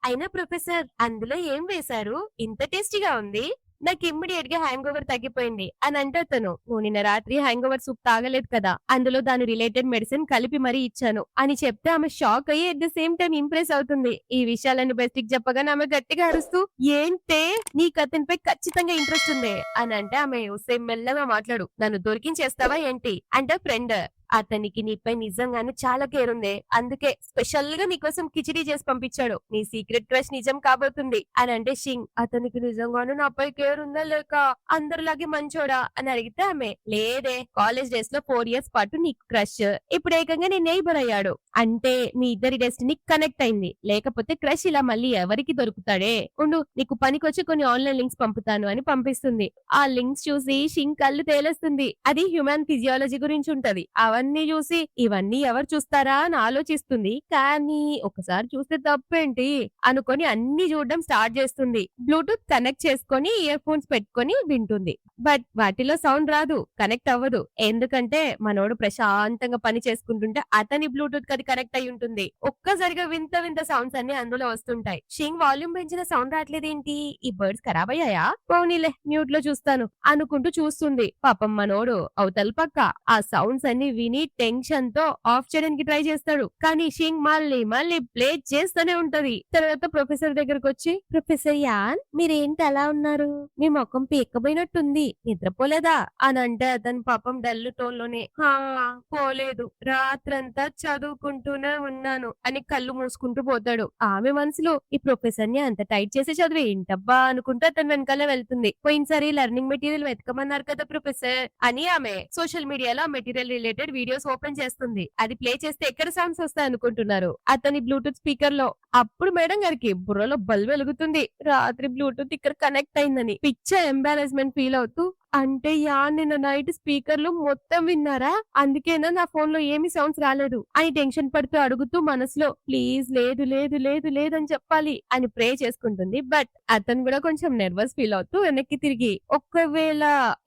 అయినా ప్రొఫెసర్ అందులో ఏం వేశారు ఇంత టేస్టీగా ఉంది నాకు ఇమ్మీడియట్ గా హ్యాంగ్ ఓవర్ తగ్గిపోయింది అని అంటే అతను నువ్వు నిన్న రాత్రి హ్యాంగ్ ఓవర్ సూప్ తాగలేదు కదా అందులో దాని రిలేటెడ్ మెడిసిన్ కలిపి మరీ ఇచ్చాను అని చెప్తే ఆమె షాక్ అయ్యి at the same time impress అవుతుంది. ఈ విషయాలను బెస్టిక్ చెప్పగానే ఆమె గట్టిగా అరుస్తూ ఏంటే నీకు అతనిపై ఖచ్చితంగా ఇంట్రెస్ట్ ఉంది అని అంటే ఆమె సేమ్ మెల్లగా మాట్లాడు నన్ను దొరికించేస్తావా ఏంటి అంటే ఫ్రెండ్ అతనికి నీపై నిజంగానే చాలా కేర్ ఉంది అందుకే స్పెషల్ గా నీకోసం కిచిడి చేసి పంపించాడు నీ సీక్రెట్ క్రష్ నిజం కాబోతుంది అని అంటే షింగ్ అతనికి నిజంగానే నాపై కేర్ ఉందా లేక అందరిలాగే మంచోడా అని అడిగితే ఆమె లేదే కాలేజ్ డేస్ లో 4 years పాటు నీకు క్రష్ ఇప్పుడు ఏకంగా నీ నైబర్ అయ్యాడు అంటే మీ ఇద్దరి డెస్టినీ కనెక్ట్ అయింది లేకపోతే క్రష్ ఇలా మళ్ళీ ఎవరికి దొరుకుతాడే ఉండు నీకు పనికొచ్చి కొన్ని ఆన్లైన్ లింక్స్ పంపుతాను అని పంపిస్తుంది. ఆ లింక్స్ చూసి షింగ్ కళ్ళు తేలేస్తుంది. అది హ్యూమన్ ఫిజియాలజీ గురించి ఉంటది. అవన్నీ చూసి ఇవన్నీ ఎవరు చూస్తారా అని ఆలోచిస్తుంది. కానీ ఒకసారి చూస్తే తప్పేంటి అనుకొని అన్ని చూడడం స్టార్ట్ చేస్తుంది. బ్లూటూత్ కనెక్ట్ చేసుకొని ఇయర్ ఫోన్స్ పెట్టుకొని వింటుంది. బట్ వాటిలో సౌండ్ రాదు, కనెక్ట్ అవ్వదు. ఎందుకంటే మనోడు ప్రశాంతంగా పని చేసుకుంటుంటే అతని బ్లూటూత్ అది కనెక్ట్ అయి ఉంటుంది. ఒక్కసారిగా వింత వింత సౌండ్స్ అన్ని అందులో వస్తుంటాయి. షింగ్ వాల్యూమ్ పెంచిన సౌండ్ రావట్లేదేంటి ఈ బర్డ్స్ ఖరాబ్ అయ్యాయా పోనీలే మ్యూట్ లో చూస్తాను అనుకుంటూ చూస్తుంది. పాపం మనోడు అవతల పక్క ఆ సౌండ్స్ అన్ని విని టెన్షన్ తో ఆఫ్ చేయడానికి ట్రై చేస్తాడు. కానీ షింగ్ మళ్ళీ మళ్ళీ ప్లే చేస్తూనే ఉంటది. తర్వాత ప్రొఫెసర్ దగ్గరకు వచ్చి ప్రొఫెసర్ యాన్ మీరేంటి అలా ఉన్నారు, మీ ముఖం పీక్కపోయినట్టుంది, నిద్రపోలేదా అని అంటే అతను పాపం డల్ టోన్ లోనే హా పోలేదు రాత్రంతా చదువుకుంటూనే ఉన్నాను అని కళ్ళు మూసుకుంటూ పోతాడు. ఆమె మనసులో ఈ ప్రొఫెసర్ ని అంత టైట్ చేసి చదివే ఏంటబ్బా అనుకుంటూ అతను వెనకాల వెళ్తుంది. పోయినసారి లెర్నింగ్ మెటీరియల్ వెతకమన్నారు కదా ప్రొఫెసర్ అని ఆమె సోషల్ మీడియాలో మెటీరియల్ రిలేటెడ్ వీడియోస్ ఓపెన్ చేస్తుంది. అది ప్లే చేస్తే ఎక్కడ సౌండ్స్ వస్తాయి అనుకుంటున్నారు అతని బ్లూటూత్ స్పీకర్ లో. అప్పుడు మేడం గారికి బుర్రలో బల్బ్ వెలుగుతుంది. రాత్రి బ్లూటూత్ ఇక్కడ కనెక్ట్ అయిందని పిచ్చ ఎంబారెస్మెంట్ ఫీల్ అవుతూ అంటే నిన్న నైట్ స్పీకర్లు మొత్తం విన్నారా అందుకేనా నా ఫోన్ లో ఏమి సౌండ్స్ రాలేదు అని టెన్షన్ పడుతూ అడుగుతూ మనసులో ప్లీజ్ లేదు లేదు లేదు లేదని చెప్పాలి అని ప్రే చేసుకుంటుంది. బట్ అతను కూడా కొంచెం నెర్వస్ ఫీల్ అవుతూ వెనక్కి తిరిగి ఒకవేళ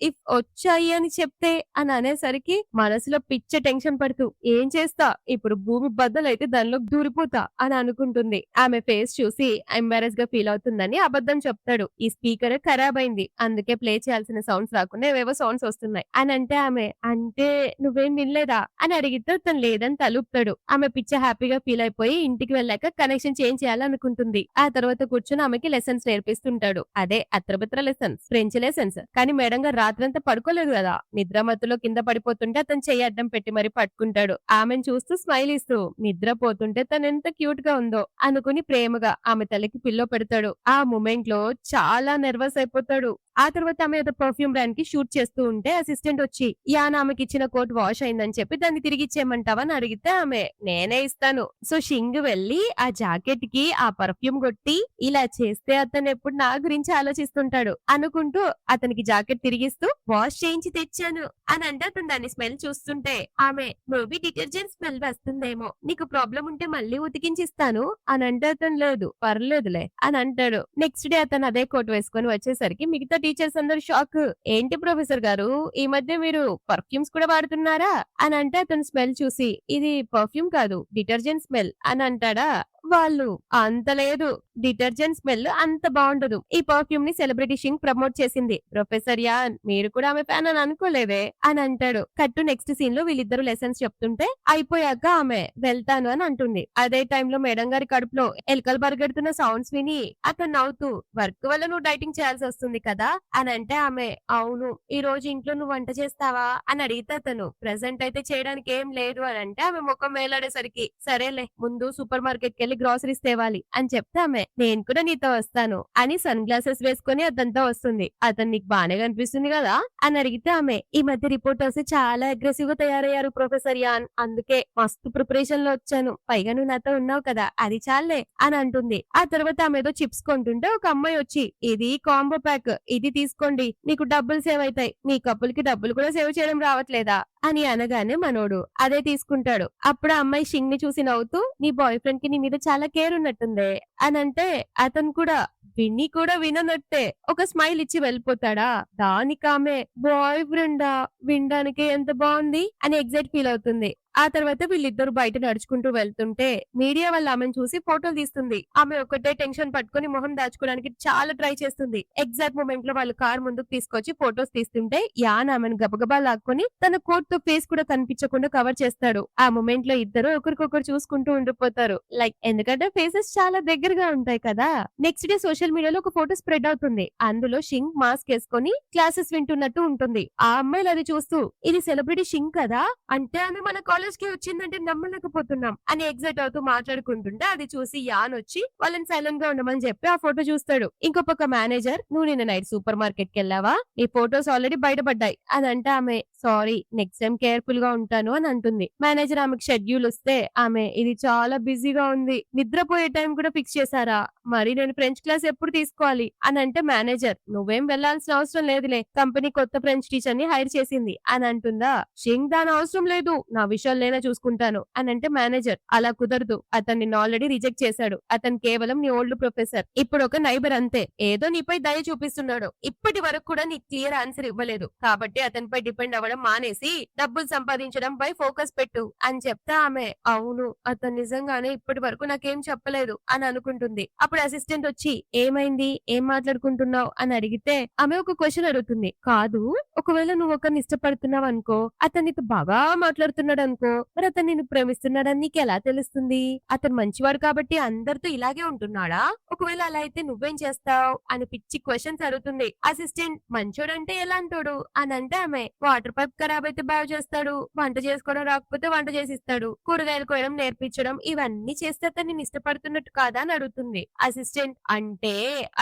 ఇఫ్ వచ్చాయి అని చెప్తే అని అనేసరికి మనసులో పిచ్చ టెన్షన్ పడుతూ ఏం చేస్తా ఇప్పుడు భూమి బద్దలైతే దానిలో దూరిపోతా అని అనుకుంటుంది. ఆమె ఫేస్ చూసి ఎంబారెస్ గా ఫీల్ అవుతుందని అబద్ధం చెప్తాడు. ఈ స్పీకర్ ఖరాబ్ అయింది అందుకే ప్లే చేయాల్సిన సౌండ్స్ రాకుండా ఏవేవో సౌండ్స్ వస్తున్నాయి అని అంటే ఆమె అంటే నువ్వేం వినలేదా అని అడిగితే తను లేదని తలుపుతాడు. ఆమె పిచ్చ హ్యాపీగా ఫీల్ అయిపోయి ఇంటికి వెళ్ళాక కనెక్షన్ చేంజ్ చేయాలనుకుంటుంది. ఆ తర్వాత కూర్చొని ఆమెకి లెసన్స్ నేర్పిస్తుంటాడు. అదే అత్రబిత్ర లెసన్స్, ఫ్రెంచ్ లెసన్స్. కానీ మేడం గారు రాత్రంతా పడుకోలేదు కదా, నిద్రమత్తులో కింద పడిపోతుంటే అతను చెయ్యి అడ్డం పెట్టి మరి పట్టుకుంటాడు. ఆమెను చూస్తూ స్మైల్ ఇస్తూ నిద్రపోతుంటే తను ఎంత క్యూట్ గా ఉందో అనుకుని ప్రేమగా ఆమె తలకి పిల్లో పెడతాడు. ఆ మూమెంట్ లో చాలా నెర్వస్ అయిపోతాడు. ఆ తర్వాత ఆమె ఏదో పర్ఫ్యూమ్ బ్రాండ్ కి షూట్ చేస్తూ ఉంటే అసిస్టెంట్ వచ్చి యాన్ ఆమెకి ఇచ్చిన కోట్ వాష్ అయిందని చెప్పి దాన్ని తిరిగి ఇచ్చేయమంటావా అని అడిగితే ఆమె నేనే ఇస్తాను. సో షింగ్ వెళ్లి ఆ జాకెట్ కి ఆ పర్ఫ్యూమ్ కొట్టి ఇలా చేస్తే అతను ఎప్పుడు నా గురించి ఆలోచిస్తుంటాడు అనుకుంటూ అతనికి జాకెట్ తిరిగిస్తూ వాష్ చేయించి తెచ్చాను అని అంటే అతను దాన్ని స్మెల్ చూస్తుంటే ఆమె మేబీ డిటర్జెంట్ స్మెల్ వస్తుందేమో నీకు ప్రాబ్లం ఉంటే మళ్ళీ ఉతికించిస్తాను అని అంటే అతను లేదు పర్లేదులే అని అంటాడు. నెక్స్ట్ డే అతను అదే కోట్ వేసుకొని వచ్చేసరికి మిగతా టీచర్స్ అందరూ షాక్. ఏంటి ప్రొఫెసర్ గారు ఈ మధ్య మీరు పర్ఫ్యూమ్స్ కూడా వాడుతున్నారా అని అంటే అతను స్మెల్ చూసి ఇది పర్ఫ్యూమ్ కాదు డిటర్జెంట్ స్మెల్ అని అంటాడా. వాళ్ళు అంత లేదు డిటర్జెంట్ స్మెల్ అంత బాగుండదు. ఈ పర్ఫ్యూమ్ ని సెలబ్రిటీ షింగ్ ప్రమోట్ చేసింది. ప్రొఫెసర్ యాన్ మీరు కూడా ఆమె ఫ్యాన్ అని అనుకోలేదే అని అంటాడు. కట్టు నెక్స్ట్ సీన్ లో వీళ్ళిద్దరు లెసన్స్ చెప్తుంటే అయిపోయాక ఆమె వెళ్తాను అని అంటుంది. అదే టైంలో మేడం గారి కడుపులో ఎలుకలు పరిగెడుతున్న సౌండ్స్ విని అతను నవ్వుతూ వర్క్ వల్ల నువ్వు డైటింగ్ చేయాల్సి వస్తుంది కదా అని అంటే ఆమె అవును ఈ రోజు ఇంట్లో నువ్వు వంట చేస్తావా అని అడిగితే అతను ప్రెసెంట్ అయితే చేయడానికి ఏం లేదు అని అంటే ఆమె ముఖం వేలాడేసరికి సరేలే ముందు సూపర్ మార్కెట్ కెళ్ళి గ్రాసరీస్ తేవాలి అని చెప్తే ఆమె నేను కూడా నీతో వస్తాను అని సన్ గ్లాసెస్ వేసుకుని అతనితో వస్తుంది. అతను నీకు బానే కనిపిస్తుంది కదా అని అడిగితే ఆమె ఈ మధ్య రిపోర్టర్స్ చాలా అగ్రెసివ్ గా తయారయ్యారు ప్రొఫెసర్ యాన్ అందుకే మస్తు ప్రిపరేషన్ లో వచ్చాను పైగా నువ్వు నాతో ఉన్నావు కదా అది చాలే అని అంటుంది. ఆ తర్వాత ఆమె ఏదో చిప్స్ కొంటుంటే ఒక అమ్మాయి వచ్చి ఇది కాంబో ప్యాక్ ఇది తీసుకోండి మీకు డబ్బులు సేవ్ అవుతాయి మీ కప్పులకి డబ్బులు కూడా సేవ్ చేయడం రావట్లేదా అని అనగానే మనోడు అదే తీసుకుంటాడు. అప్పుడు ఆ అమ్మాయి షింగ్ ని చూసి నవ్వుతూ నీ బాయ్ ఫ్రెండ్ కి నీ మీద చాలా కేర్ ఉన్నట్టుందే అని అంటే అతను కూడా విని కూడా విననట్టే ఒక స్మైల్ ఇచ్చి వెళ్ళిపోతాడా. దానికి ఆమె బాయ్ ఫ్రెండా వినడానికి ఎంత బాగుంది అని ఎగ్జైట్ ఫీల్ అవుతుంది. ఆ తర్వాత వీళ్ళిద్దరు బయట నడుచుకుంటూ వెళ్తుంటే మీడియా వాళ్ళ ఆమెను చూసి ఫోటోలు తీస్తుంది. ఆమె ఒకటే టెన్షన్ పట్టుకుని మొహం దాచుకోవడానికి చాలా ట్రై చేస్తుంది. ఎగ్జాక్ట్ మూమెంట్ లో వాళ్ళు కార్ ముందుకు తీసుకొచ్చి ఫోటోస్ తీస్తుంటే యాన్ ఆమెను గబగబా లాక్కొని తన కోట్ తో ఫేస్ కూడా కనిపించకుండా కవర్ చేస్తాడు. ఆ మూమెంట్ లో ఇద్దరు ఒకరికొకరు చూసుకుంటూ ఉండిపోతారు. లైక్ ఎందుకంటే ఫేసెస్ చాలా దగ్గరగా ఉంటాయి కదా. నెక్స్ట్ డే సోషల్ మీడియాలో ఒక ఫోటో స్ప్రెడ్ అవుతుంది. అందులో షింగ్ మాస్క్ వేసుకొని క్లాసెస్ వింటున్నట్టు ఉంటుంది. ఆ అమ్మాయిలు అది చూస్తూ ఇది సెలబ్రిటీ షింగ్ కదా అంటే ఆమె మన కాలేజ్ కి వచ్చిందంటే నమ్మలేకపోతున్నాం అని ఎగ్జైట్ అవుతూ మాట్లాడుకుంటుంటే అది చూసి యాన్ వచ్చి వాళ్ళని సైలెంట్ గా ఉండమని చెప్పి ఆ ఫోటో చూస్తాడు. ఇంకో పక్క మేనేజర్ నువ్వు నిన్న నైట్ సూపర్ మార్కెట్ కి వెళ్ళావా ఈ ఫోటోస్ ఆల్రెడీ బయటపడ్డాయి అని అంటే ఆమె సారీ నెక్స్ట్ టైం కేర్ఫుల్ గా ఉంటాను అని అంటుంది. మేనేజర్ ఆమెకు షెడ్యూల్ వస్తే ఆమె ఇది చాలా బిజీగా ఉంది నిద్రపోయే టైం కూడా ఫిక్స్ చేశారా మరి నేను ఫ్రెంచ్ క్లాస్ ఎప్పుడు తీసుకోవాలి అని అంటే మేనేజర్ నువ్వేం వెళ్లాల్సిన అవసరం లేదులే కంపెనీ కొత్త ఫ్రెంచ్ టీచర్ ని హైర్ చేసింది అని అంటుందా. షింగ్ దాని అవసరం లేదు నా విషయాలు నేనే చూసుకుంటాను అని అంటే మేనేజర్ అలా కుదరదు అతన్ని ఆల్రెడీ రిజెక్ట్ చేశాడు అతను కేవలం నీ ఓల్డ్ ప్రొఫెసర్ ఇప్పుడు ఒక నైబర్ అంతే ఏదో నీపై దయ చూపిస్తున్నాడు ఇప్పటి వరకు కూడా నీకు క్లియర్ ఆన్సర్ ఇవ్వలేదు కాబట్టి అతనిపై డిపెండ్ అవ్వడం మానేసి డబ్బులు సంపాదించడం పై ఫోకస్ పెట్టు అని చెప్తా ఆమె అవును అతను నిజంగానే ఇప్పటి వరకు నాకేం చెప్పలేదు అని అనుకుంటుంది. అప్పుడు అసిస్టెంట్ వచ్చి ఏమైంది ఏం మాట్లాడుకుంటున్నావు అని అడిగితే ఆమె ఒక క్వశ్చన్ అడుగుతుంది. కాదు ఒకవేళ నువ్వు ఒకరిని ఇష్టపడుతున్నావు అనుకో అతను నీతో బాగా మాట్లాడుతున్నాడు అనుకో మరి అతను నిన్ను ప్రేమిస్తున్నాడని నీకు ఎలా తెలుస్తుంది అతను మంచివాడు కాబట్టి అందరితో ఇలాగే ఉంటున్నాడా ఒకవేళ అలా అయితే నువ్వేం చేస్తావు అని పిచ్చి క్వశ్చన్స్ అడుగుతుంది. అసిస్టెంట్ మంచోడంటే ఎలా అంటాడు అని అంటే ఆమె వాటర్ పైప్ ఖరాబ్ అయితే బాగా చేస్తాడు వంట చేసుకోవడం రాకపోతే వంట చేసిస్తాడు కూరగాయలు కోయడం నేర్పించడం ఇవన్నీ చేస్తే అతను నిన్ను ఇష్టపడుతున్నట్టు కాదా అని అడుగుతుంది. అసిస్టెంట్ అంటే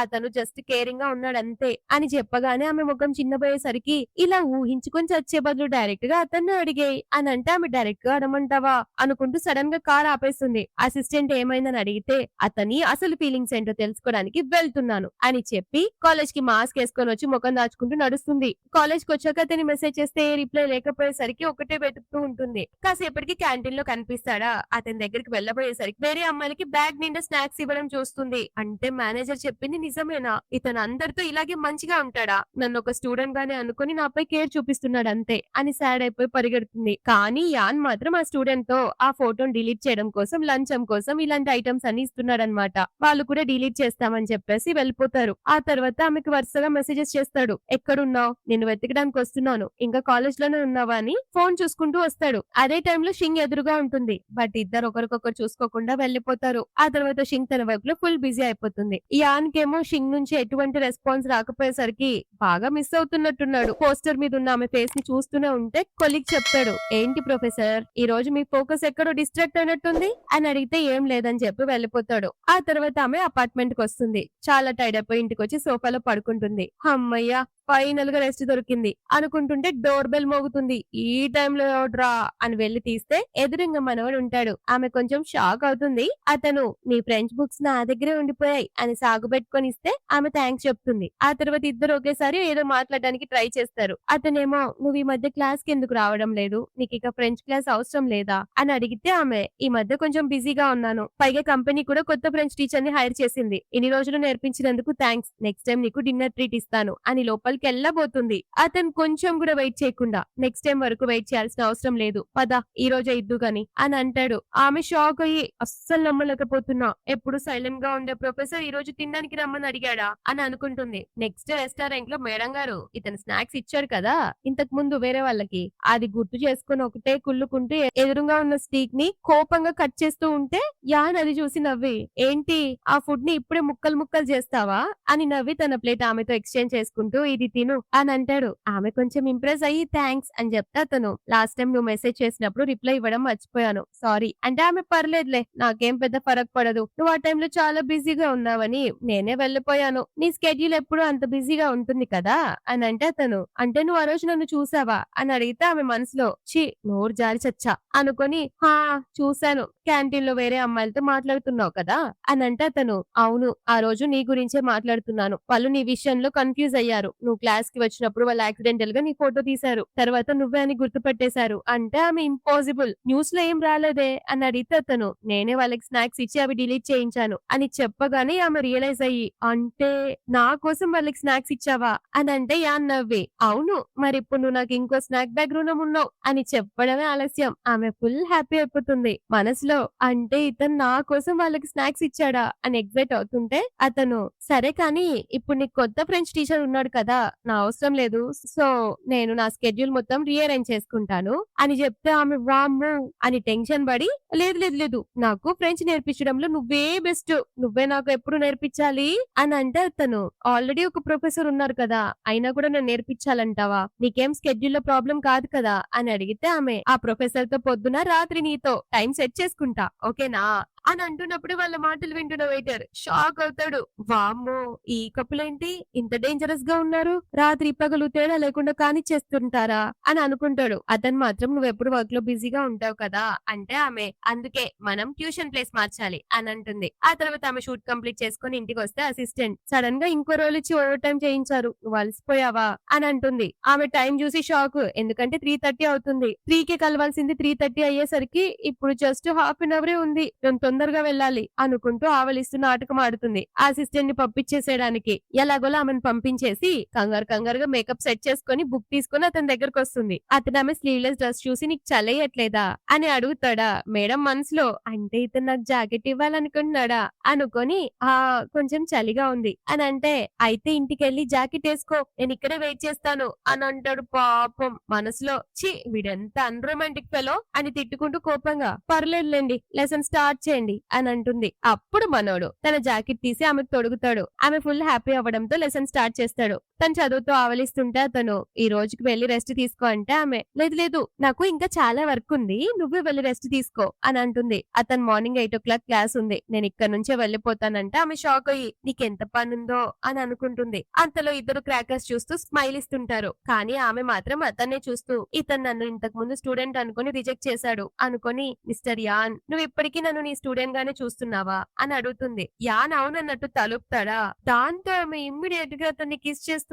అతను జస్ట్ కేరింగ్ గా ఉన్నాడు అంతే అని చెప్పగానే ఆమె ముఖం చిన్నపోయేసరికి ఇలా ఊహించుకొని చచ్చే బదులు డైరెక్ట్ గా అతన్ని అడిగే అని అంటే ఆమె డైరెక్ట్ గా అడమంటావా అనుకుంటూ సడన్ గా కార్ ఆపేస్తుంది. అసిస్టెంట్ ఏమైందని అడిగితే అతని అసలు ఫీలింగ్స్ ఏంటో తెలుసుకోవడానికి వెళ్తున్నాను అని చెప్పి కాలేజ్ కి మాస్క్ వేసుకొని వచ్చి ముఖం దాచుకుంటూ నడుస్తుంది. కాలేజ్ కి వచ్చాక అతని మెసేజ్ చేస్తే రిప్లై లేకపోయేసరికి ఒకటే వెతుకుతూ ఉంటుంది. కాసేపటికి క్యాంటీన్ లో కనిపిస్తాడా అతని దగ్గరికి వెళ్ళబోయేసరికి వేరే అమ్మాయిలకి బ్యాగ్ నిండా స్నాక్స్ ఇవ్వడం చూస్తుంది. అంటే మేనేజర్ చెప్పింది నిజమేనా ఇతను అందరితో ఇలాగే మంచిగా ఉంటాడా నన్ను ఒక స్టూడెంట్ గానే అనుకుని నాపై కేర్ చూపిస్తున్నాడు అంతే అని సాడ్ అయిపోయి పరిగెడుతుంది. కానీ యాన్ మాత్రం ఆ స్టూడెంట్ తో ఆ ఫోటోని డిలీట్ చేయడం కోసం లంచం కోసం ఇలాంటి ఐటమ్స్ అన్ని ఇస్తున్నాడనమాట. వాళ్ళు కూడా డిలీట్ చేస్తామని చెప్పేసి వెళ్ళిపోతారు. ఆ తర్వాత ఆమెకు వరుసగా మెసేజెస్ చేస్తాడు. ఎక్కడున్నావు నిన్ను వెతకడానికి వస్తున్నాను ఇంకా కాలేజ్ లోనే ఉన్నావా అని ఫోన్ చూసుకుంటూ వస్తాడు. అదే టైంలో షింగ్ ఎదురుగా ఉంటుంది బట్ ఇద్దరు ఒకరికొకరు చూసుకోకుండా వెళ్ళిపోతారు. ఆ తర్వాత షింగ్ తన వైపులో ఫుల్ బిజీ అయిపోతుంది. యాన్‌కేమో షింగ్ నుంచి ఎటువంటి రెస్పాన్స్ రాకపోయేసరికి బాగా మిస్ అవుతున్నట్టున్నాడు. పోస్టర్ మీద ఉన్న ఆమె ఫేస్ ని చూస్తూనే ఉంటే కొలీగ్ చెప్తాడు, ఏంటి ప్రొఫెసర్ ఈ రోజు మీ ఫోకస్ ఎక్కడో డిస్ట్రాక్ట్ అయినట్టుంది అని అడిగితే ఏం లేదని చెప్పి వెళ్ళిపోతాడు. ఆ తర్వాత ఆమె అపార్ట్మెంట్ కి వస్తుంది. చాలా టైర్డ్ అయిపోయి ఇంటికి వచ్చి సోఫాలో పడుకుంటుంది. హమ్మయ్య ఫైనల్ గా రెస్ట్ దొరికింది అనుకుంటుంటే డోర్ బెల్ మోగుతుంది. ఈ టైంలో ఎవడ్రా అని వెళ్లి తీస్తే ఎదురుంగా మనవడు ఉంటాడు. ఆమె కొంచెం షాక్ అవుతుంది. అతను నీ ఫ్రెంచ్ బుక్స్ నా దగ్గరే ఉండిపోయాయి అని సాగు పెట్టుకొని ఇస్తే ఆమె థ్యాంక్స్ చెప్తుంది. ఆ తర్వాత ఇద్దరు ఒకేసారి ఏదో మాట్లాడడానికి ట్రై చేస్తారు. అతనేమో నువ్వు ఈ మధ్య క్లాస్ కి ఎందుకు రావడం లేదు, నీకు ఇక ఫ్రెంచ్ క్లాస్ అవసరం లేదా అని అడిగితే ఆమె ఈ మధ్య కొంచెం బిజీగా ఉన్నాను, పైగా కంపెనీ కూడా కొత్త ఫ్రెంచ్ టీచర్ ని హైర్ చేసింది, ఇన్ని రోజులు నేర్పించినందుకు థ్యాంక్స్, నెక్స్ట్ టైం నీకు డిన్నర్ ట్రీట్ ఇస్తాను అని లోపలికి వెళ్ళబోతుంది. అతను కొంచెం కూడా వెయిట్ చేయకుండా నెక్స్ట్ టైం వరకు వెయిట్ చేయాల్సిన అవసరం లేదు, పద ఈ రోజే ఇద్దు గాని అని అంటాడు. ఆమె షాక్ అయ్యి అస్సలు నమ్మలేకపోతున్నా, ఎప్పుడు సైలెంట్ గా ఉండే ప్రొఫెసర్ ఈ రోజు తినడానికి రమ్మని అడిగాడా అని అనుకుంటుంది. నెక్స్ట్ రెస్టారెంట్ లో మేడం గారు ఇతను స్నాక్స్ ఇచ్చారు కదా ఇంతకు ముందు వేరే వాళ్ళకి, అది గుర్తు చేసుకుని ఒకటే కుళ్ళుకుంటూ ఎదురుగా ఉన్న స్టీక్ ని కోపంగా కట్ చేస్తూ ఉంటే యాన్ అది చూసి నవ్వి, ఏంటి ఆ ఫుడ్ ని ఇప్పుడే ముక్కలు ముక్కలు చేస్తావా అని నవ్వి తన ప్లేట్ ఆమెతో ఎక్స్చేంజ్ చేసుకుంటూ ఇది తిను అని అంటాడు. ఆమె కొంచెం ఇంప్రెస్ అయ్యి థ్యాంక్స్ అని చెప్తే అతను లాస్ట్ టైం నువ్వు మెసేజ్ చేసినప్పుడు రిప్లై ఇవ్వడం మర్చిపోయాను, సారీ అంటే ఆమె పర్లేదులే నాకేం పెద్ద ఫరక్ పడదు, నువ్వు ఆ టైంలో చాలా బిజీగా ఉన్నావని నేనే వెళ్ళిపోయాను, నీ స్కెడ్యూల్ ఎప్పుడు అంత బిజీగా ఉంటుంది కదా అని అంటే అతను, అంటే నువ్వు ఆ రోజు నన్ను చూసావా అని అడిగితే ఆమె మనసులో చి నోరు జారి చచ్చా అనుకొని హా చూశాను, క్యాంటీన్ లో వేరే అమ్మాయిలతో మాట్లాడుతున్నావు కదా అని అంటే అతను, అవును ఆ రోజు నీ గురించే మాట్లాడుతున్నాను, వాళ్ళు నీ విషయంలో కన్ఫ్యూజ్ అయ్యారు, నువ్వు క్లాస్ కి వచ్చినప్పుడు వాళ్ళు యాక్సిడెంటల్ గా నీ ఫోటో తీశారు, తర్వాత నువ్వే అని గుర్తుపట్టేశారు అంటే ఆమె ఇంపాసిబుల్ న్యూస్ లో ఏం రాలేదే అని అడిగితే అతను, నేనే వాళ్ళకి స్నాక్స్ ఇచ్చి అవి డిలీట్ చేయించాను అని చెప్పగానే ఆమె రియలైజ్ అయ్యి, అంటే నా కోసం వాళ్ళకి స్నాక్స్ ఇచ్చావా అని అంటే యాన్ నవ్వి, అవును మరి ఇప్పుడు నువ్వు నాకు ఇంకో స్నాక్ బ్యాగ్ రుణం ఉన్నావు అని చెప్పడమే ఆలస్యం. ఆమె ఫుల్ హ్యాపీ అయిపోతుంది మనసులో, అంటే ఇతను నా కోసం వాళ్ళకి స్నాక్స్ ఇచ్చాడా అని ఎగ్జైట్ అవుతుంటే అతను, సరే కానీ ఇప్పుడు నీకు కొత్త ఫ్రెంచ్ టీచర్ ఉన్నాడు కదా నా అవసరం లేదు, సో నేను నా స్కెడ్యూల్ మొత్తం రీఅరేంజ్ చేసుకుంటాను అని చెప్తే ఆమె వామ్మో అని టెన్షన్ పడి, లేదు లేదు లేదు నాకు ఫ్రెంచ్ నేర్పించడంలో నువ్వే బెస్ట్, నువ్వే నాకు ఎప్పుడు నేర్పించాలి అని అంటే అతను, ఆల్రెడీ ఒక ప్రొఫెసర్ ఉన్నారు కదా అయినా కూడా నేను నేర్పించాలంటావా, నీకేం స్కెడ్యూల్ లో ప్రాబ్లం కాదు కదా అని అడిగితే ఆమె, ఆ ప్రొఫెసర్ తో పొద్దున రాత్రి నీతో టైం సెట్ చేసుకుంటా ఓకేనా అని అంటున్నప్పుడు వాళ్ళ మాటలు వింటున్న వెయిటర్ షాక్ అవుతాడు. వామ్మో ఈ కప్పులేంటి ఇంత డేంజరస్ గా ఉన్నారు, రాత్రి పగలు తేడా లేకుండా కానిచ్చేస్తుంటారా అని అనుకుంటాడు. అతను మాత్రం నువ్వు ఎప్పుడు వర్క్ లో బిజీగా ఉంటావు కదా అంటే ఆమె, అందుకే మనం ట్యూషన్ ప్లేస్ మార్చాలి అని అంటుంది. ఆ తర్వాత ఆమె షూట్ కంప్లీట్ చేసుకుని ఇంటికి వస్తే అసిస్టెంట్ సడన్ గా ఇంకో రోజు ఇచ్చి ఓవర్ టైం చేయించారు, నువ్వు అలసిపోయావా అని అంటుంది. ఆమె టైం చూసి షాక్, ఎందుకంటే 3:30 అవుతుంది, 3కి కలవాల్సింది 3:30 అయ్యేసరికి ఇప్పుడు జస్ట్ హాఫ్ అన్ అవరే ఉంది, తొందరగా వెళ్ళాలి అనుకుంటూ ఆవలిస్తూ నాటకం ఆడుతుంది అసిస్టెంట్ ని పంపించేసేయడానికి. ఎలాగోలా ఆమెను పంపించేసి కంగారుగా మేకప్ సెట్ చేసుకుని బుక్ తీసుకుని అతని దగ్గరకు వస్తుంది. అతను ఆమె స్లీవ్లెస్ డ్రెస్ చూసి నీకు చలేయట్లేదా అని అడుగుతాడా. మేడం మనసులో, అంటే ఇతను నాకు జాకెట్ ఇవ్వాలనుకుంటున్నాడా అనుకొని ఆ కొంచెం చలిగా ఉంది అని అంటే, అయితే ఇంటికెళ్ళి జాకెట్ వేసుకో నేను ఇక్కడే వెయిట్ చేస్తాను అని అంటాడు. పాపం మనసులో చి వీడెంత అన్రొమాంటిక్ ఫెలో అని తిట్టుకుంటూ కోపంగా, పర్లేదులేండి లెసన్ స్టార్ట్ చేయండి అని అంటుంది. అప్పుడు మనోడు తన జాకెట్ తీసి ఆమెకు తొడుగుతాడు. ఆమె ఫుల్ హ్యాపీ అవ్వడంతో లెసన్ స్టార్ట్ చేస్తాడు. తను చదువుతూ ఆవలిస్తుంటే అతను, ఈ రోజుకి వెళ్లి రెస్ట్ తీసుకో అంటే ఆమె, లేదు లేదు నాకు ఇంకా చాలా వర్క్ ఉంది, నువ్వే వెళ్లి రెస్ట్ తీసుకో అని అంటుంది. అతను మార్నింగ్ 8 o'clock క్లాస్ ఉంది, నేను ఇక్కడ నుంచే వెళ్లిపోతానంటే ఆమె షాక్ అయ్యి నీకెంత పని ఉందో అని అనుకుంటుంది. అంతలో ఇద్దరు క్రాకర్స్ చూస్తూ స్మైల్ ఇస్తుంటారు. కానీ ఆమె మాత్రం అతన్నే చూస్తూ, ఇతను నన్ను ఇంతకు ముందు స్టూడెంట్ అనుకుని రిజెక్ట్ చేశాడు అనుకొని, మిస్టర్ యాన్ నువ్వు ఇప్పటికీ నన్ను నీ స్టూడెంట్ గానే చూస్తున్నావా అని అడుగుతుంది. యాన్ అవునన్నట్టు తలుపుతాడా. దాంతో ఆమె ఇమ్మీడియట్ గా అతన్ని కిస్ చేస్తుంది.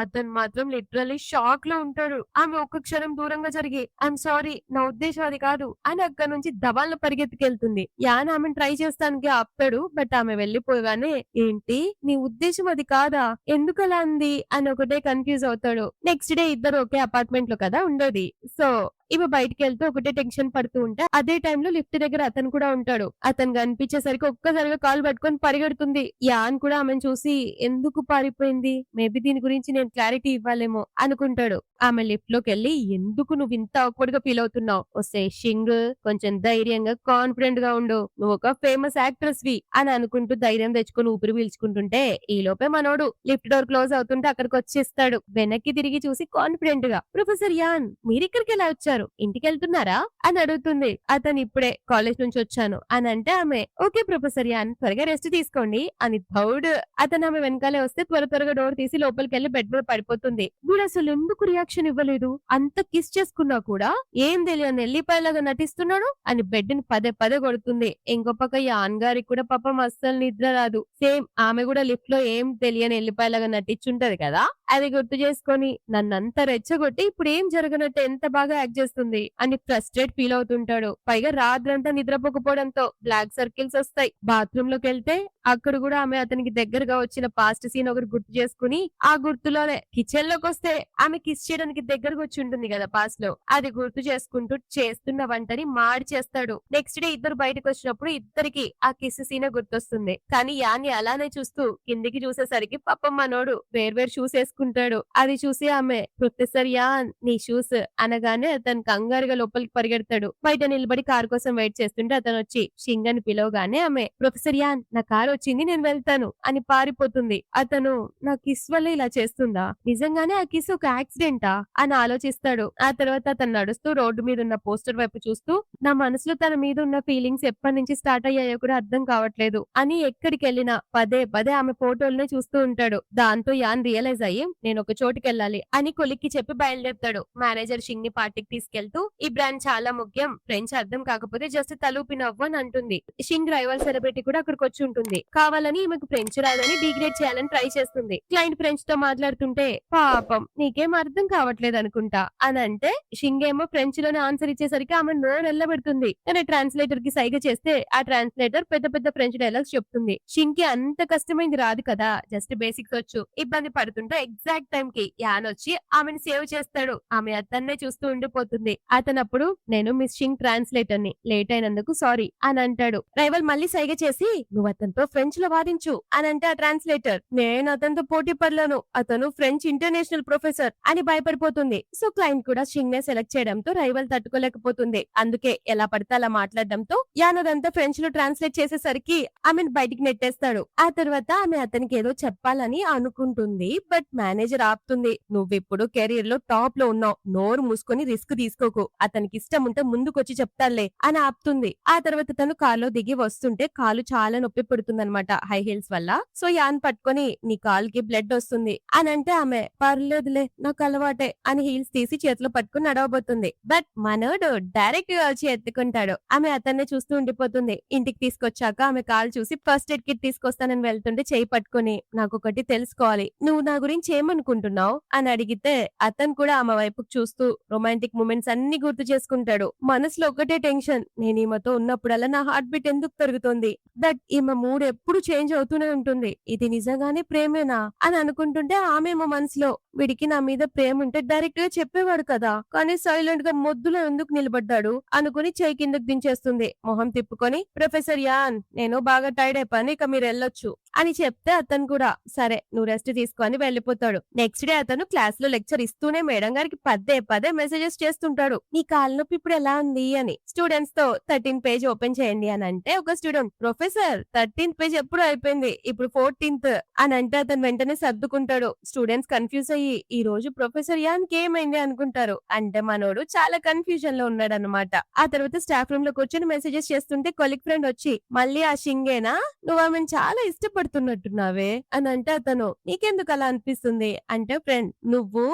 అతను మాత్రం లిటరలీ షాక్ లో ఉంటాడు. ఆమె ఒక్క క్షణం దూరంగా జరిగి, ఐఎమ్ సారీ నా ఉద్దేశం అది కాదు అని అక్కడి నుంచి దబాల్లో పరిగెత్తుకెళ్తుంది. యాన్ ఆమెను ట్రై చేస్తానికి ఆపుతాడు. బట్ ఆమె వెళ్లిపోగానే, ఏంటి నీ ఉద్దేశం అది కాదా, ఎందుకలా అంది అని ఒకటే కన్ఫ్యూజ్ అవుతాడు. నెక్స్ట్ డే ఇద్దరు ఒకే అపార్ట్మెంట్ లో కదా ఉండేది. సో ఈమె బయటికి వెళ్తూ ఒకటే టెన్షన్ పడుతూ ఉంటే అదే టైంలో లిఫ్ట్ దగ్గర అతను కూడా ఉంటాడు. అతను కనిపించేసరికి ఒక్కసారిగా కాలు పట్టుకొని పరిగెడుతుంది. యాన్ కూడా ఆమెను చూసి ఎందుకు పారిపోయింది, మేబీ దీని గురించి నేను క్లారిటీ ఇవ్వాలేమో అనుకుంటాడు. ఆమె లిఫ్ట్ లోకి వెళ్ళి ఎందుకు నువ్వు ఇంత ఆక్వర్డ్ గా ఫీల్ అవుతున్నావు, వస్తే షింగ్ కొంచెం ధైర్యంగా కాన్ఫిడెంట్ గా ఉండు, నువ్వు ఒక ఫేమస్ యాక్ట్రెస్ వి అని అనుకుంటూ ధైర్యం తెచ్చుకొని ఊపిరి పీల్చుకుంటుంటే ఈ లోపే మనోడు లిఫ్ట్ డోర్ క్లోజ్ అవుతుంటే అక్కడికి వచ్చేస్తాడు. వెనక్కి తిరిగి చూసి కాన్ఫిడెంట్ గా ప్రొఫెసర్ యాన్ మీరిక్కడికి ఎలా వచ్చారు, ఇంటికి వెళ్తున్నారా అని అడుగుతుంది. అతను ఇప్పుడే కాలేజ్ నుంచి వచ్చాను అని అంటే ఆమె ఓకే ప్రొఫెసర్ యాన్ త్వరగా రెస్ట్ తీసుకోండి అని థర్డ్ అతను ఆమె వెనకాలే వస్తే త్వరగా డోర్ తీసి లోపలికి వెళ్లి బెడ్ మీద పడిపోతుంది. వీడు అసలు ఎందుకు రియాక్షన్ ఇవ్వలేదు, అంత కిస్ చేసుకున్నా కూడా ఏం తెలియని ఎల్లిపాయలాగా నటిస్తున్నాడు అని బెడ్ ని పదే పదే కొడుతుంది. ఇంకో పక్క యాన్ గారికి కూడా పాపం అస్సలు నిద్ర రాదు. సేమ్ ఆమె కూడా లిఫ్ట్ లో ఏం తెలియని ఎల్లిపాయలాగా నటించుంటది కదా, అది గుర్తు చేసుకొని నన్నంతా రెచ్చగొట్టి ఇప్పుడు ఏం జరగనట్టు ఎంత బాగా యాక్ట్ చేస్తుంది అని ఫ్రస్ట్రేట్ ఫీల్ అవుతుంటాడు. పైగా రాత్రంతా నిద్రపోకపోవడంతో బ్లాక్ సర్కిల్స్ వస్తాయి. బాత్రూమ్ లోకి వెళ్తే అక్కడ కూడా ఆమె అతనికి దగ్గరగా వచ్చిన పాస్ట్ సీన్ ఒకటి గుర్తు చేసుకుని ఆ గుర్తులోనే కిచెన్ లోకి వస్తే ఆమె కిస్ చేయడానికి దగ్గరకు వచ్చి ఉంటుంది కదా పాస్ట్ లో, అది గుర్తు చేసుకుంటూ చేస్తున్న వంటని మాడి చేస్తాడు. నెక్స్ట్ డే ఇద్దరు బయటకు వచ్చినప్పుడు ఇద్దరికి ఆ కిస్ సీనే గుర్తొస్తుంది. కానీ యాన్ని అలానే చూస్తూ కిందికి చూసేసరికి పాపం మనోడు వేర్వేరు షూస్ వేసుకుంటాడు. అది చూసి ఆమె ప్రొఫెసర్ యాన్ నీ షూస్ అనగానే అతను కంగారుగా లోపలికి పరిగెడతాడు. బయట నిలబడి కారు కోసం వెయిట్ చేస్తుంటే అతను వచ్చి షింగ్ అని పిలవగానే ఆమె ప్రొఫెసర్ యాన్ నా కారు వచ్చింది నేను వెళ్తాను అని పారిపోతుంది. అతను నా కిస్ వల్ల ఇలా చేస్తుందా, నిజంగానే ఆ కిస్ ఒక యాక్సిడెంటా అని ఆలోచిస్తాడు. ఆ తర్వాత అతను నడుస్తూ రోడ్డు మీద ఉన్న పోస్టర్ వైపు చూస్తూ నా మనసులో తన మీద ఉన్న ఫీలింగ్స్ ఎప్పటి నుంచి స్టార్ట్ అయ్యాయో కూడా అర్థం కావట్లేదు అని ఎక్కడికి వెళ్ళినా పదే పదే ఆమె ఫోటోలనే చూస్తూ ఉంటాడు. దాంతో యాన్ రియలైజ్ అయ్యి నేను ఒక చోటుకి వెళ్ళాలి అని కొలిక్కి చెప్పి బయలుదేరుతాడు. మేనేజర్ షింగ్ ని పార్టీకి తీసుకెళ్తూ ఈ బ్రాండ్ చాలా ముఖ్యం, ఫ్రెంచ్ అర్థం కాకపోతే జస్ట్ తలూపి నవ్వు అని అంటుంది. షింగ్ రైవల్ సెలబ్రిటీ కూడా అక్కడికి వచ్చి ఉంటుంది. కావాలని ఈమెకు ఫ్రెంచ్ రాదని డిగ్రేడ్ చేయాలని ట్రై చేస్తుంది. క్లయింట్ ఫ్రెంచ్ తో మాట్లాడుతుంటే పాపం నీకేం అర్థం కావట్లేదు అనుకుంటా అని అంటే షింగ్ ఏమో ఫ్రెంచ్ లోనే ఆన్సర్ ఇచ్చేసరికి ఆమె నోరు వెళ్ళబెడుతుంది. కానీ ట్రాన్స్లేటర్ కి సైగ చేస్తే ఆ ట్రాన్స్లేటర్ పెద్ద పెద్ద ఫ్రెంచ్ డైలాగ్స్ చెప్తుంది. షింగ్ కి అంత కష్టమైంది రాదు కదా, జస్ట్ బేసిక్స్ వచ్చు. ఇబ్బంది పడుతుంటే ఎగ్జాక్ట్ టైం కి యాన్ వచ్చి ఆమెను సేవ్ చేస్తాడు. ఆమె అతన్నే చూస్తూ ఉండిపోతుంది. అతనప్పుడు నేను మిస్ షింగ్ ట్రాన్స్లేటర్ ని, లేట్ అయినందుకు సారీ అని అంటాడు. రైవల్ మళ్ళీ సైగ చేసి నువ్వు అతనితో ఫ్రెంచ్ లో వాదించు అని అంటే ఆ ట్రాన్స్లేటర్ నేను అతనితో పోటీ పడలేను, అతను ఫ్రెంచ్ ఇంటర్నేషనల్ ప్రొఫెసర్ అని భయపడిపోతుంది. సో క్లయింట్ కూడా షింగ్ నే సెలెక్ట్ చేయడంతో రైవల్ తట్టుకోలేకపోతుంది. అందుకే ఎలా పడితే అలా మాట్లాడడంతో యాన్ అదంతా ఫ్రెంచ్ లో ట్రాన్స్లేట్ చేసేసరికి ఆమెను బయటికి నెట్టేస్తాడు. ఆ తర్వాత ఆమె అతనికి ఏదో చెప్పాలని అనుకుంటుంది. బట్ మేనేజర్ ఆపుతుంది. నువ్విప్పుడు కెరీర్ లో టాప్ లో ఉన్నావు, నోరు మూసుకొని రిస్క్ తీసుకోకు, అతనికి ఇష్టం ఉంటే ముందుకొచ్చి చెప్తాలే అని ఆపుతుంది. ఆ తర్వాత తను కారులో దిగి వస్తుంటే కాలు చాలా నొప్పి పుడుతుందన్నమాట హై హీల్స్ వల్ల. సో యాన్ పట్టుకొని నీ కాలుకి బ్లడ్ వస్తుంది అని అంటే ఆమె పర్లేదులే నాకు అలవాటే అని హీల్స్ తీసి చేతిలో పట్టుకుని నడవబోతుంది. బట్ మనోడు డైరెక్ట్ గా వచ్చి ఎత్తుకుంటాడు. ఆమె అతన్నే చూస్తూ ఉండిపోతుంది. ఇంటికి తీసుకొచ్చాక ఆమె కాలు చూసి ఫస్ట్ ఎయిడ్ కిట్ తీసుకొస్తానని వెళ్తుంటే చేయి పట్టుకుని నాకొకటి తెలుసుకోవాలి, నువ్వు నా గురించి ఏమనుకుంటున్నావు అని అడిగితే అతను కూడా ఆమె వైపు చూస్తూ రొమాంటిక్ మూమెంట్స్ అన్ని గుర్తు చేసుకుంటాడు. మనసులో ఒకటే టెన్షన్, నేను ఈమెతో ఉన్నప్పుడల్లా నా హార్ట్ బీట్ ఎందుకు పెరుగుతుంది, దట్ ఈమె మూడ్ ఎప్పుడు చేంజ్ అవుతూనే ఉంటుంది, ఇది నిజంగానే ప్రేమేనా అని అనుకుంటుంటే ఆమెమో మనసులో వీడికి నా మీద ప్రేమ ఉంటే డైరెక్ట్ గా చెప్పేవాడు కదా, కానీ సైలెంట్ గా మొద్దులో ఎందుకు నిలబడ్డాడు అనుకుని చేయి కిందకు దించేస్తుంది. మొహం తిప్పుకొని ప్రొఫెసర్ యాన్ నేను బాగా టైర్డ్ అయిపోయాను, ఇక మీరు వెళ్ళొచ్చు అని చెప్తే అతను కూడా సరే నువ్వు రెస్ట్ తీసుకొని వెళ్ళిపోతాడు. నెక్స్ట్ డే అతను క్లాస్ లో లెక్చర్ ఇస్తూనే మేడం గారికి పదే పదే మెసేజెస్ చేస్తుంటాడు, నీ కాలు నొప్పి ఇప్పుడు ఎలా ఉంది అని. స్టూడెంట్స్ తో 13 పేజ్ ఓపెన్ చేయండి అని అంటే ఒక స్టూడెంట్ ప్రొఫెసర్ 13th పేజ్ ఎప్పుడు అయిపోయింది, ఇప్పుడు 14th అని అంటే అతను వెంటనే సర్దుకుంటాడు. స్టూడెంట్స్ కన్ఫ్యూజ్ అయ్యి ఈ రోజు ప్రొఫెసర్ యాన్కి ఏమైంది అనుకుంటారు. అంటే మనోడు చాలా కన్ఫ్యూజన్ లో ఉన్నాడు అనమాట. ఆ తర్వాత స్టాఫ్ రూమ్ లో కూర్చొని మెసేజెస్ చేస్తుంటే కొలిక్ ఫ్రెండ్ వచ్చి మళ్ళీ ఆ షింగేనా, నువ్వు ఆమెను చాలా ఇష్టపడుతున్నట్టున్నావే అని అంటే అతను నీకెందుకు అలా అనిపిస్తుంది అంటే ఫ్రెండ్ నువ్వు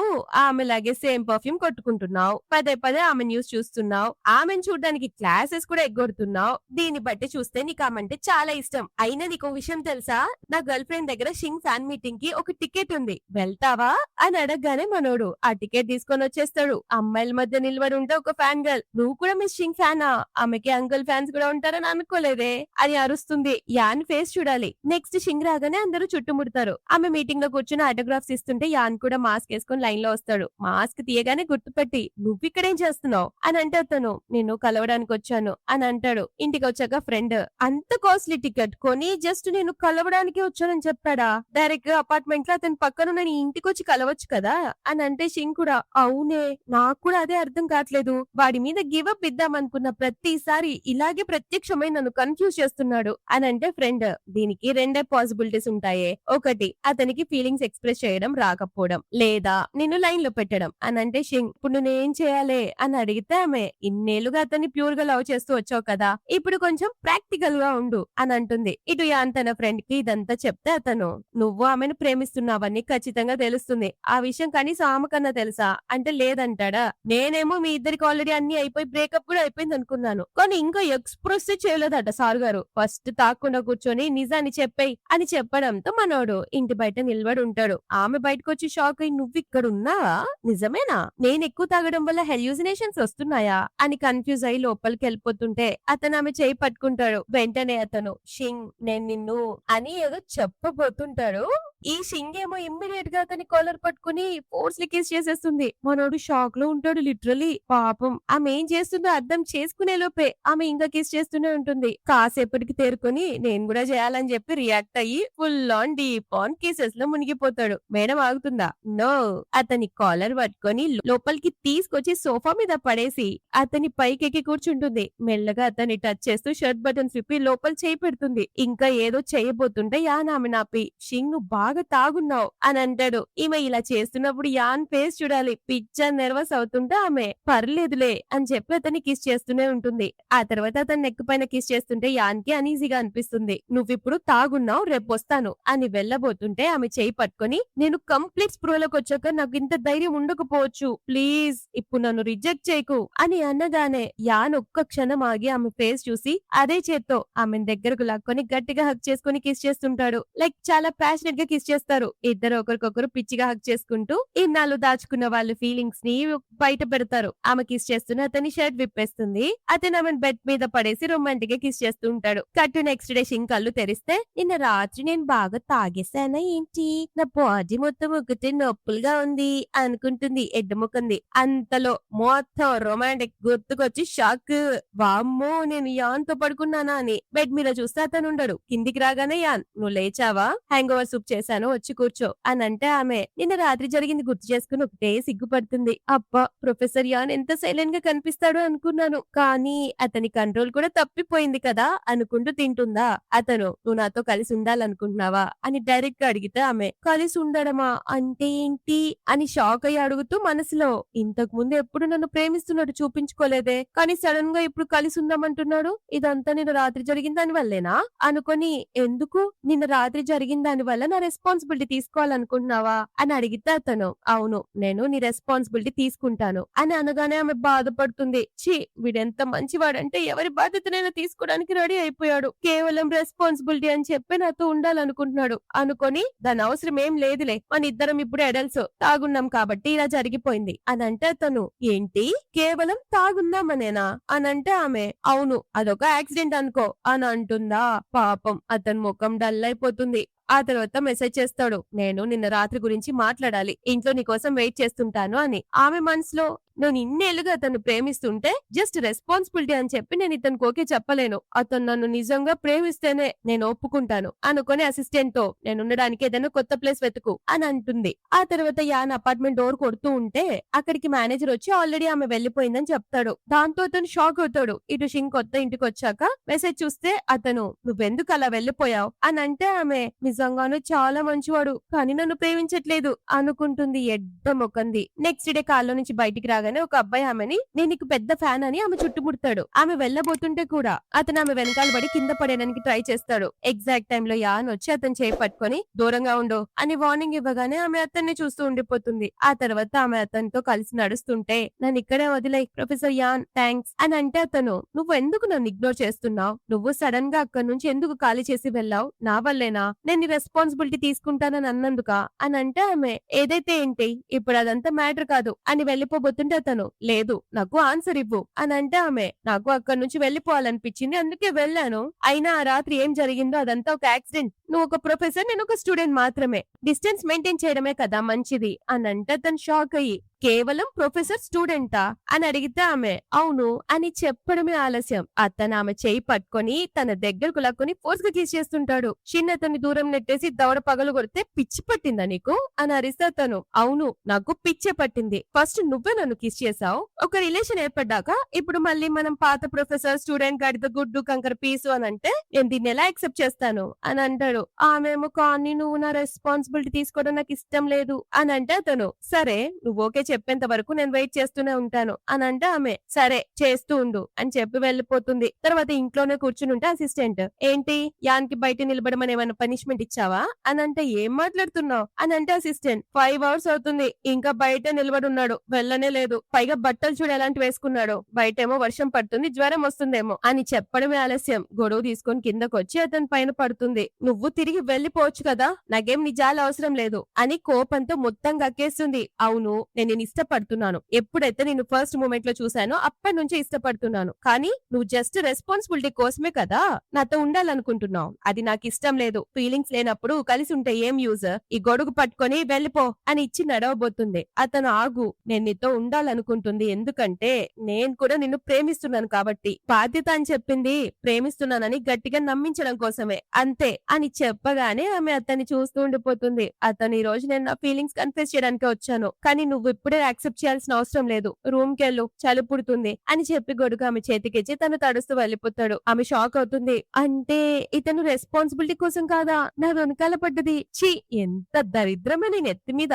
ఆమెలాగే సేమ్ పర్ఫ్యూమ్ కొట్టుకుంటున్నావు, పదే పదే ఆమె న్యూస్ చూస్తున్నావు, ఆమెను చూడడానికి క్లాసెస్ కూడా ఎగ్గొడుతున్నావు, దీన్ని బట్టి చూస్తే నీకు ఆమెంటే చాలా ఇష్టం. అయినా నీకు విషయం తెలుసా, నా గర్ల్ ఫ్రెండ్ దగ్గర షింగ్ ఫ్యాన్ మీటింగ్ కి ఒక టికెట్ ఉంది, వెళ్తావా అని అడగగానే మనోడు ఆ టికెట్ తీసుకొని వచ్చేస్తాడు. అమ్మాయిల మధ్య నిలబడి ఉంటే ఒక ఫ్యాన్ గర్ల్, నువ్వు కూడా మిస్ షింగ్ ఫ్యానా, ఆమెకి అంకుల్ ఫ్యాన్స్ కూడా ఉంటారని అనుకోలేదే అని అరుస్తుంది. యాన్ ఫేస్ చూడాలి. నెక్స్ట్ నెక్స్ట్ షింగ్ రాగానే అందరూ చుట్టుముడతారు. ఆమె మీటింగ్ లో కూర్చుని ఆటోగ్రాఫ్స్ ఇస్తుంటే యాన్ కూడా మాస్క్ వేసుకుని లైన్ లో వస్తాడు. మాస్క్ తీయగానే గుర్తుపెట్టి నువ్విక్కడేం చేస్తున్నావు అని అంటే అతను నిన్ను కలవడానికి వచ్చాను అని అంటాడు. ఇంటికి వచ్చాక ఫ్రెండ్ అంత కాస్ట్లీ టికెట్ కొని జస్ట్ నేను కలవడానికి వచ్చానని చెప్పాడా? డైరెక్ట్ గా అపార్ట్మెంట్ లో అతని పక్కన నేను ఇంటికి వచ్చి కలవచ్చు కదా అని అంటే షింగ్ కూడా అవునే నాకు కూడా అదే అర్థం కావట్లేదు. వాడి మీద గివ్ అప్ ఇద్దామనుకున్న ప్రతిసారి ఇలాగే ప్రత్యక్షమై నన్ను కన్ఫ్యూజ్ చేస్తున్నాడు అని అంటే ఫ్రెండ్ దీనికి రెండే పాసిబిలిటీస్ ఉంటాయే. ఒకటి అతనికి ఫీలింగ్స్ ఎక్స్ప్రెస్ చేయడం రాకపోవడం, లేదా నిన్ను లైన్ లో పెట్టడం అని అంటే షింగ్ ఇప్పుడు నేనేం చేయాలి అని అడిగితే ఆమె ఇన్నేళ్లుగా అతన్ని ప్యూర్ గా లవ్ చేస్తూ వచ్చావు కదా ఇప్పుడు కొంచెం ప్రాక్టికల్ గా ఉండు అని అంటుంది. ఇటు యాన్ తన ఫ్రెండ్ కి ఇదంతా చెప్తే అతను నువ్వు ఆమెను ప్రేమిస్తున్నావని ఖచ్చితంగా తెలుస్తుంది. ఆ విషయం కనీసం ఆమె కన్నా తెలుసా అంటే లేదంటాడా. నేనేమో మీ ఇద్దరికి ఆల్రెడీ అన్ని అయిపోయి బ్రేకప్ కూడా అయిపోయింది అనుకున్నాను. కానీ ఇంకా ఎక్స్ప్రెస్ చేయలేదట సార్ గారు. ఫస్ట్ తాకుండా కూర్చొని నిజాన్ని చెప్పేయ్ అని చెప్పడంతో మనోడు ఇంటి బయట నిలబడి ఉంటాడు. ఆమె బయటకు వచ్చి షాక్ అయి నువ్వు ఇక్కడ ఉన్నావా నిజమేనా నేను ఎక్కువ తాగడం వల్ల హెల్యూసినేషన్స్ వస్తున్నాయా అని కన్ఫ్యూజ్ అయి లోపలికి వెళ్ళిపోతుంటే అతను ఆమె చేయి పట్టుకుంటాడు. వెంటనే అతను షింగ్ నేను నిన్ను అని ఏదో చెప్పబోతుంటాడు. ఈ షింగ్ ఏమో ఇమ్మీడియట్ గా అతని కాలర్ పట్టుకుని ఫోర్స్లీ కిస్ చేసేస్తుంది. మనోడు షాక్ లో ఉంటాడు లిటరలీ. పాపం ఆమె ఏం చేస్తుందో అర్థం చేసుకునే లోపే ఆమె ఇంకా కిస్ చేస్తూనే ఉంటుంది. కాసేపటికి తేరుకొని నేను కూడా చేయాలని చెప్పి రియాక్ట్ అయ్యి full on deep on kisses లో మునిగిపోతాడు. మేడం ఆగుతుందా? నో. అతని కాలర్ పట్టుకొని లోపలికి తీసుకొచ్చి సోఫా మీద పడేసి అతని పైకెక్కి కూర్చుంటుంది. మెల్లగా అతన్ని టచ్ చేస్తూ షర్ట్ బటన్స్ విప్పి లోపల చేయి పెడుతుంది. ఇంకా ఏదో చేయబోతుంటే యాన్ ఆమె నాపి షింగ్ నువ్వు బాగా తాగున్నావు అని అంటాడు. ఈమె ఇలా చేస్తున్నప్పుడు యాన్ ఫేస్ చూడాలి. పిచ్చా నెర్వస్ అవుతుంటే ఆమె పర్లేదులే అని చెప్పి అతన్ని కిస్ చేస్తూనే ఉంటుంది. ఆ తర్వాత అతని నెక్ పైన కిస్ చేస్తుంటే యాన్ కి అనీజీగా అనిపిస్తుంది. నువ్విప్పుడు తాగున్నావు రేపు వస్తాను అని వెళ్ళబోతుంటే ఆమె చేయి పట్టుకొని నేను కంప్లీట్ స్ప్రోలోకి వచ్చాక నాకు ఇంత ధైర్యం ఉండకపోవచ్చు ప్లీజ్ ఇప్పుడు నన్ను రిజెక్ట్ చేయకు అని అనగానే యాన్ ఒక్క క్షణం ఆగి ఆమె ఫేస్ చూసి అదే చేత్తో ఆమె దగ్గరకు లాక్కొని గట్టిగా హక్ చేసుకుని కిస్ చేస్తుంటాడు. లైక్ చాలా ప్యాషనెట్ గా కిస్ చేస్తారు. ఇద్దరు ఒకరికొకరు పిచ్చిగా హక్ చేసుకుంటూ ఇన్నాళ్ళు దాచుకున్న వాళ్ళ ఫీలింగ్స్ ని బయట పెడతారు. ఆమె కిస్ చేస్తూనే అతని షర్ట్ విప్పేస్తుంది. అతను ఆమె బెడ్ మీద పడేసి రొమాంటిక్ గా కిస్ చేస్తూ ఉంటాడు. కట్టు నెక్స్ట్ డే షింగ్ కళ్ళు తెరిస్తే నిన్న రాత్రి నేను బాగా తాగేసానా ఏంటి నా బాడీ మొత్తం ఒకటే నొప్పులుగా ఉంది అనుకుంటుంది ఎడ్డముకుంది. అంతలో మొత్తం రొమాంటిక్ గుర్తుకొచ్చి షాక్. వామ్మో నేను యాన్ తో పడుకున్నానా అని బెడ్ మీద చూస్తే అతను ఉండడు. కిందికి రాగానే యాన్ నువ్వు లేచావా హ్యాంగ్ ఓవర్ సూప్ చేశాను వచ్చి కూర్చో అని అంటే ఆమె నిన్న రాత్రి జరిగింది గుర్తు చేసుకుని ఒకటే సిగ్గుపడుతుంది. అబ్బా ప్రొఫెసర్ యాన్ ఎంత సైలెంట్ గా కనిపిస్తాడు అనుకున్నాను కానీ అతని కంట్రోల్ కూడా తప్పిపోయింది కదా అనుకుంటూ తింటుందా. అతను నువ్వు నాతో కలిసి ఉండాలనుకుంటున్నావా అని డైరెక్ట్ గా అడిగితే ఆమె కలిసి ఉండడమా అంటే ఏంటి అని షాక్ అయ్యి అడుగుతూ మనసులో ఇంతకు ముందు ఎప్పుడు నన్ను ప్రేమిస్తున్నట్టు చూపించుకోలేదే కానీ సడన్ గా ఇప్పుడు కలిసి ఉందామంటున్నాడు. ఇదంతా నిన్న రాత్రి జరిగిన దాని వల్లేనా అనుకొని ఎందుకు నిన్న రాత్రి జరిగిన దాని వల్ల నా రెస్పాన్సిబిలిటీ తీసుకోవాలనుకుంటున్నావా అని అడిగితే అతను అవును నేను నీ రెస్పాన్సిబిలిటీ తీసుకుంటాను అని అనగానే ఆమె బాధపడుతుంది. ఛీ వీడెంత మంచివాడంటే ఎవరి బాధ్యతనైనా తీసుకోవడానికి రెడీ అయిపోయాడు. కేవలం రెస్పాన్సిబిలిటీ అని చెప్పి నాతో ఉండాలనుకుంటున్నాడు అనుకొని దాని అవసరం ఏం లేదులే మన ఇద్దరం ఇప్పుడు ఎడల్స్ తాగున్నాం కాబట్టి ఇలా జరిగిపోయింది అని అంటే అతను ఏంటి కేవలం తాగున్నామనేనా అని అంటే ఆమె అవును అదొక యాక్సిడెంట్ అనుకో అని అంటుందా. పాపం అతని ముఖం డల్ అయిపోతుంది. ఆ తర్వాత మెసేజ్ చేస్తాడు నేను నిన్న రాత్రి గురించి మాట్లాడాలి ఇంట్లో నీకోసం వెయిట్ చేస్తుంటాను అని. ఆమె మనసులో నేను ఇన్నేళ్లుగా అతను ప్రేమిస్తుంటే జస్ట్ రెస్పాన్సిబిలిటీ అని చెప్పి నేను ఇతనికి ఓకే చెప్పలేను. అతను నన్ను నిజంగా ప్రేమిస్తేనే నేను ఒప్పుకుంటాను అనుకుని అసిస్టెంట్ తో నేను ఉండడానికి ఏదైనా కొత్త ప్లేస్ వెతుకు అని అంటుంది. ఆ తర్వాత యాన్ అపార్ట్మెంట్ డోర్ కొడుతూ ఉంటే అక్కడికి మేనేజర్ వచ్చి ఆల్రెడీ ఆమె వెళ్లిపోయిందని చెప్తాడు. దాంతో అతను షాక్ అవుతాడు. ఇటు షింగ్ కొత్త ఇంటికి వచ్చాక మెసేజ్ చూస్తే అతను నువ్వెందుకు అలా వెళ్లిపోయావు అని అంటే ఆమె నిజంగానే చాలా మంచివాడు కానీ నన్ను ప్రేమించట్లేదు అనుకుంటుంది ఎడ్డమొకంది. నెక్స్ట్ డే కాల్లో నుంచి బయటికి రాగానే ఒక అబ్బాయి ఆమెని నేను నీకు పెద్ద ఫ్యాన్ అని ఆమె చుట్టుముడతాడు. ఆమె వెళ్ళబోతుంటే కూడా అతను ఆమె వెనకాల పడి కింద పడేయడానికి ట్రై చేస్తాడు. ఎగ్జాక్ట్ టైమ్ లో యాన్ వచ్చి అతను చేయి పట్టుకొని దూరంగా ఉండు అని వార్నింగ్ ఇవ్వగానే ఆమె అతన్ని చూస్తూ ఉండిపోతుంది. ఆ తర్వాత ఆమె అతనితో కలిసి నడుస్తుంటే నన్ను ఇక్కడే వదిలే ప్రొఫెసర్ యాన్ థ్యాంక్స్ అని అంటే అతను నువ్వు ఎందుకు నన్ను ఇగ్నోర్ చేస్తున్నావు నువ్వు సడన్ గా అక్కడి నుంచి ఎందుకు ఖాళీ చేసి వెళ్ళావు నా వల్లేనా నేను అన్ని రెస్పాన్సిబిలిటీ తీసుకుంటానని అన్నందుకా అని అంటే ఆమె ఏదైతే ఏంటి ఇప్పుడు అదంతా మ్యాటర్ కాదు అని వెళ్ళిపోబోతుంటే అతను లేదు నాకు ఆన్సర్ ఇవ్వు అని అంటే ఆమె నాకు అక్కడి నుంచి వెళ్ళిపోవాలనిపించింది అందుకే వెళ్ళాను. అయినా ఆ రాత్రి ఏం జరిగిందో అదంతా ఒక యాక్సిడెంట్. నువ్వు ఒక ప్రొఫెసర్ నేను ఒక స్టూడెంట్ మాత్రమే. డిస్టెన్స్ మెయింటైన్ చేయడమే కదా మంచిది అని అంటే అతను షాక్ అయ్యి కేవలం ప్రొఫెసర్ స్టూడెంటా అని అడిగితే ఆమె అవును అని చెప్పడమే ఆలస్యం. అతను ఆమె చేయి పట్టుకొని తన దగ్గరకు లాక్కొని ఫోర్స్ గా కిస్ చేస్తుంటాడు. చిన్న అతన్ని దూరం నెట్టేసి దవడ పగలు కొడితే పిచ్చి పట్టిందా నీకు అని అరిస్తే అతను అవును నాకు పిచ్చే పట్టింది. ఫస్ట్ నువ్వే నన్ను కిస్ చేసావు. ఒక రిలేషన్ ఏర్పడ్డాక ఇప్పుడు మళ్ళీ మనం పాత ప్రొఫెసర్ స్టూడెంట్ గాడితో గుడ్డు కంకర పీసు అని అంటే నేను దీన్ని ఎలా యాక్సెప్ట్ చేస్తాను అని అంటాడు. ఆమెమో కానీ నువ్వు నా రెస్పాన్సిబిలిటీ తీసుకోవడం నాకు ఇష్టం లేదు అని అంటే అతను సరే నువ్వు ఓకే చెప్పేంత వరకు నేను వెయిట్ చేస్తూనే ఉంటాను అని అంటే ఆమె సరే చేస్తూ ఉండు అని చెప్పి వెళ్ళిపోతుంది. తర్వాత ఇంట్లోనే కూర్చుని ఉంటే అసిస్టెంట్ ఏంటి యాన్ కి బయట నిలబడమని ఏమైనా పనిష్మెంట్ ఇచ్చావా అని అంటే ఏం మాట్లాడుతున్నావు అని అంటే అసిస్టెంట్ 5 hours అవుతుంది ఇంకా బయట నిలబడి ఉన్నాడు వెళ్ళనే లేదు. పైగా బట్టలు చూడు ఎలాంటి వేసుకున్నాడు. బయటేమో వర్షం పడుతుంది జ్వరం వస్తుందేమో అని చెప్పడమే ఆలస్యం. గొడవ తీసుకొని కిందకు వచ్చి అతని పైన పడుతుంది. నువ్వు తిరిగి వెళ్ళిపోవచ్చు కదా నాకేం నీ జాలి అవసరం లేదు అని కోపంతో మొత్తం కక్కేస్తుంది. అవును నేను నిన్ను ఇష్టపడుతున్నాను. ఎప్పుడైతే నేను ఫస్ట్ మూమెంట్ లో చూసానో అప్పటి నుంచి ఇష్టపడుతున్నాను. కానీ నువ్వు జస్ట్ రెస్పాన్సిబిలిటీ కోసమే కదా నాతో ఉండాలనుకుంటున్నావు. అది నాకు ఇష్టం లేదు. ఫీలింగ్స్ లేనప్పుడు కలిసి ఉంటే ఏం యూజ్. ఈ గొడుగు పట్టుకొని వెళ్ళిపో అని ఇచ్చి నడవబోతుంది. అతను ఆగు నేను నీతో ఉండాలనుకుంటుంది ఎందుకంటే నేను కూడా నిన్ను ప్రేమిస్తున్నాను కాబట్టి. బాధ్యత అని చెప్పింది ప్రేమిస్తున్నానని గట్టిగా నమ్మించడం కోసమే అంతే అని చెప్పగానే ఆమె అతన్ని చూస్తూ ఉండిపోతుంది. అతను ఈ రోజు నేను నా ఫీలింగ్స్ కన్ఫెస్ చేయడానికి వచ్చాను కానీ నువ్వు ఇప్పుడే యాక్సెప్ట్ చేయాల్సిన అవసరం లేదు. రూమ్ కెళ్ళు చలి పుడుతుంది అని చెప్పి గొడుగు ఆమె చేతికిచ్చి తను తడుస్తూ వెళ్ళిపోతాడు. ఆమె షాక్ అవుతుంది. అంటే ఇతను రెస్పాన్సిబిలిటీ కోసం కాదా నా వెనకాల పడ్డది. ఛీ ఎంత దరిద్రమే నేను ఎత్తి మీద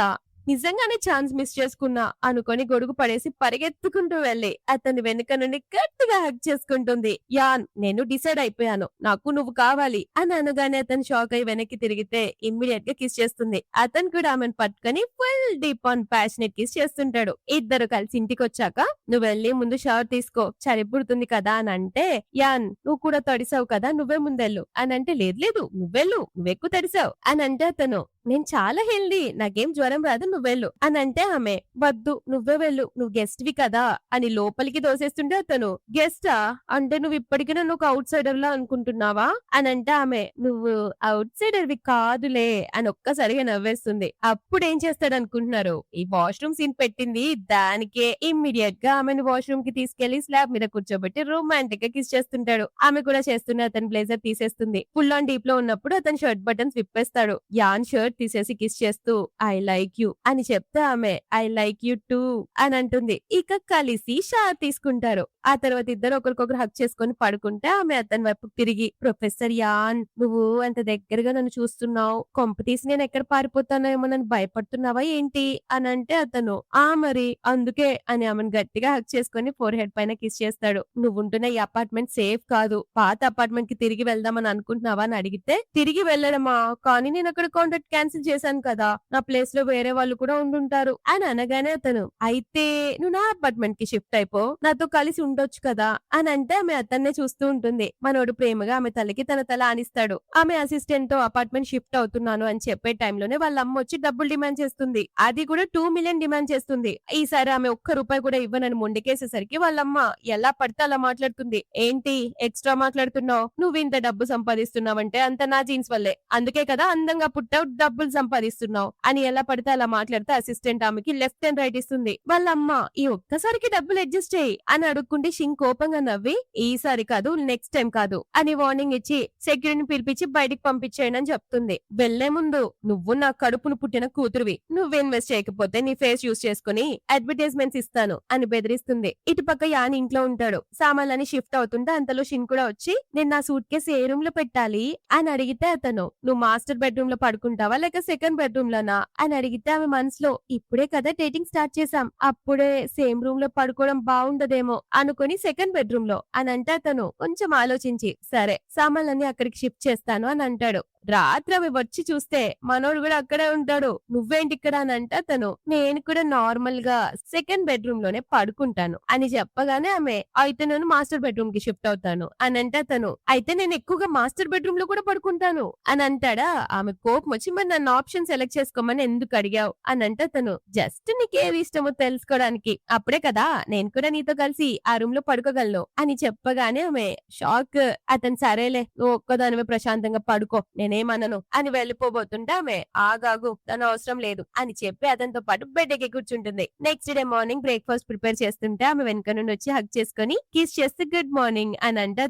నిజంగానే ఛాన్స్ మిస్ చేసుకున్నా అనుకొని గొడుగు పడేసి పరిగెత్తుకుంటూ వెళ్లి అతని వెనుక నుండి గట్టిగా హగ్ చేసుకుంటుంది. యాన్ నేను డిసైడ్ అయిపోయాను నాకు నువ్వు కావాలి అని అనగానే అతను షాక్ అయి వెనక్కి తిరిగితే ఇమ్మీడియట్ గా కిస్ చేస్తుంది. అతను కూడా ఆమెను పట్టుకొని full deep on passionate kiss చేస్తుంటాడు. ఇద్దరు కలిసి ఇంటికి వచ్చాక నువ్వు వెళ్ళి ముందు షవర్ తీసుకో చలి పుడుతుంది కదా అని అంటే యాన్ నువ్వు కూడా తడిసావు కదా నువ్వే ముందెళ్ళు అని అంటే లేదు లేదు నువ్వెళ్ళు నువ్వెక్కువ తడిసావు అని అంటే అతను నేను చాలా హెల్దీ నాకేం జ్వరం రాదు నువ్వెళ్ళు అని అంటే ఆమె వద్దు నువ్వే వెళ్ళు నువ్వు గెస్ట్ వి కదా అని లోపలికి దోసేస్తుంటే అతను గెస్టా అంటే నువ్వు ఇప్పటికీ నన్ను ఒక అవుట్ సైడర్ లా అనుకుంటున్నావా అని అంటే ఆమె నువ్వు అవుట్ సైడర్ వి కాదులే అని ఒక్కసారిగా నవ్వేస్తుంది. అప్పుడు ఏం చేస్తాడు అనుకుంటున్నారు ఈ వాష్రూమ్ సీన్ పెట్టింది దానికే. ఇమ్మీడియట్ గా ఆమెను వాష్రూమ్ కి తీసుకెళ్లి స్లాబ్ మీద కూర్చోబెట్టి రొమాంటిక్ గా కిస్ చేస్తుంటాడు. ఆమె కూడా చేస్తూనే అతని బ్లేజర్ తీసేస్తుంది. ఫుల్ ఆన్ డీప్ లో ఉన్నప్పుడు అతని షర్ట్ బటన్స్ విప్పేస్తాడు. యాన్ షర్ట్ తీసేసి కిస్ చేస్తూ ఐ లైక్ యూ అని చెప్తే ఆమె ఐ లైక్ యూ టూ అని అంటుంది. ఇక కలిసి షవర్ తీసుకుంటారు. ఆ తర్వాత ఇద్దరు ఒకరికొకరు హక్ చేసుకొని పడుకుంటే ఆమె అతని వైపు తిరిగి ప్రొఫెసర్ యాన్ నువ్వు అంత దగ్గరగా నన్ను చూస్తున్నావు కొంప తీసి నేను ఎక్కడ పారిపోతానో ఏమో నన్ను భయపడుతున్నావా ఏంటి అని అంటే అతను ఆ మరి అందుకే అని ఆమెను గట్టిగా హక్ చేసుకొని ఫోర్ హెడ్ పైన కిస్ చేస్తాడు. నువ్వుంటున్న ఈ అపార్ట్మెంట్ సేఫ్ కాదు పాత అపార్ట్మెంట్ కి తిరిగి వెళ్దామని అనుకుంటున్నావా అని అడిగితే తిరిగి వెళ్ళడమా కానీ నేను అక్కడ కాంట్రాక్ట్ క్యాన్సిల్ చేశాను కదా నా ప్లేస్ లో వేరే వాళ్ళు కూడా ఉండుంటారు అని అనగానే అతను అయితే నువ్వు నా అపార్ట్మెంట్ కి షిఫ్ట్ అయిపో నాతో కలిసి ఉండొచ్చు కదా అని అంటే ఆమె అతన్నే చూస్తూ ఉంటుంది. మనోడు ప్రేమగా ఆమె తలకి తన తల ఆనిస్తాడు. ఆమె అసిస్టెంట్ తో అపార్ట్మెంట్ షిఫ్ట్ అవుతున్నాను అని చెప్పే టైంలోనే వాళ్ళ అమ్మ వచ్చి డబ్బులు డిమాండ్ చేస్తుంది. అది కూడా 2 million డిమాండ్ చేస్తుంది. ఈసారి ఆమె ఒక్క రూపాయి కూడా ఇవ్వనని మొండికేసేసరికి వాళ్ళమ్మ ఎలా పడితే అలా మాట్లాడుతుంది. ఏంటి ఎక్స్ట్రా మాట్లాడుతున్నావు నువ్వు ఇంత డబ్బు సంపాదిస్తున్నావంటే అంత నా జీన్స్ వల్లే అందుకే కదా అందంగా పుట్టావు డబ్బులు సంపాదిస్తున్నావు అని ఎలా పడితే అలా మాట్లాడితే అసిస్టెంట్ ఆమెకి లెఫ్ట్ అండ్ రైట్ ఇస్తుంది. వాళ్ళ అమ్మ ఈ ఒక్కసారికి డబ్బులు అడ్జస్ట్ చేయి అని అడుక్కుంటే షింగ్ కోపంగా నవ్వి ఈసారి కాదు నెక్స్ట్ టైం కాదు అని వార్నింగ్ ఇచ్చి సెక్యూరిటీని పిలిపించి బయటికి పంపించేయండి అని చెప్తుంది. వెళ్లే ముందు నువ్వు నా కడుపును పుట్టిన కూతురువి నువ్వు ఇన్వెస్ట్ చేయకపోతే నీ ఫేస్ యూస్ చేసుకుని అడ్వర్టైజ్మెంట్స్ ఇస్తాను అని బెదిరిస్తుంది. ఇటుపక్క యాన్ ఇంట్లో ఉంటాడు. సామాన్లని షిఫ్ట్ అవుతుంటే అంతలో షిన్ కూడా వచ్చి నేను నా సూట్ కేసు ఏ రూమ్ లో పెట్టాలి అని అడిగితే అతను నువ్వు మాస్టర్ బెడ్రూమ్ లో పడుకుంటావా లేక సెకండ్ బెడ్రూమ్ లోనా అని అడిగితే ఆమె మనసులో ఇప్పుడే కదా డేటింగ్ స్టార్ట్ చేసాం అప్పుడే సేమ్ రూమ్ లో పడుకోవడం బాగుండదేమో అనుకుని సెకండ్ బెడ్రూమ్ లో అని అంటే అతను కొంచెం ఆలోచించి సరే సామాన్లన్నీ అక్కడికి షిఫ్ట్ చేస్తాను అని అంటాడు. రాత్రి ఆమె వచ్చి చూస్తే మనోడు కూడా అక్కడే ఉంటాడు. నువ్వేంటి ఇక్కడ అని అంటే అతను, నేను కూడా నార్మల్ గా సెకండ్ బెడ్రూమ్ లోనే పడుకుంటాను అని చెప్పగానే ఆమె, అయితే నేను మాస్టర్ బెడ్రూమ్ కి షిఫ్ట్ అవుతాను అని అంటే అతను, అయితే నేను ఎక్కువగా మాస్టర్ బెడ్రూమ్ లో కూడా పడుకుంటాను అని అంటాడా. ఆమె కోపం వచ్చి, మరి నన్ను ఆప్షన్ సెలెక్ట్ చేసుకోమని ఎందుకు అడిగావు అని అంటే అతను, జస్ట్ నీకేది ఇష్టమో తెలుసుకోవడానికి, అప్పుడే కదా నేను కూడా నీతో కలిసి ఆ రూమ్ లో పడుకోగలను అని చెప్పగానే ఆమె షాక్. అతను, సరేలే నువ్వు ఒక్కదానివే ప్రశాంతంగా పడుకో నేనేమనను అని వెళ్ళిపోబోతుంటే ఆమె, ఆగాగు తన అవసరం లేదు అని చెప్పి అతనితో పాటు బెడ్ ఎక్కి కూర్చుంటుంది. Next day morning breakfast prepare చేస్తుంటే ఆమె వెనక నుండి వచ్చి హగ్ చేసుకుని కిస్ చేస్తే గుడ్ మార్నింగ్ అని అంటే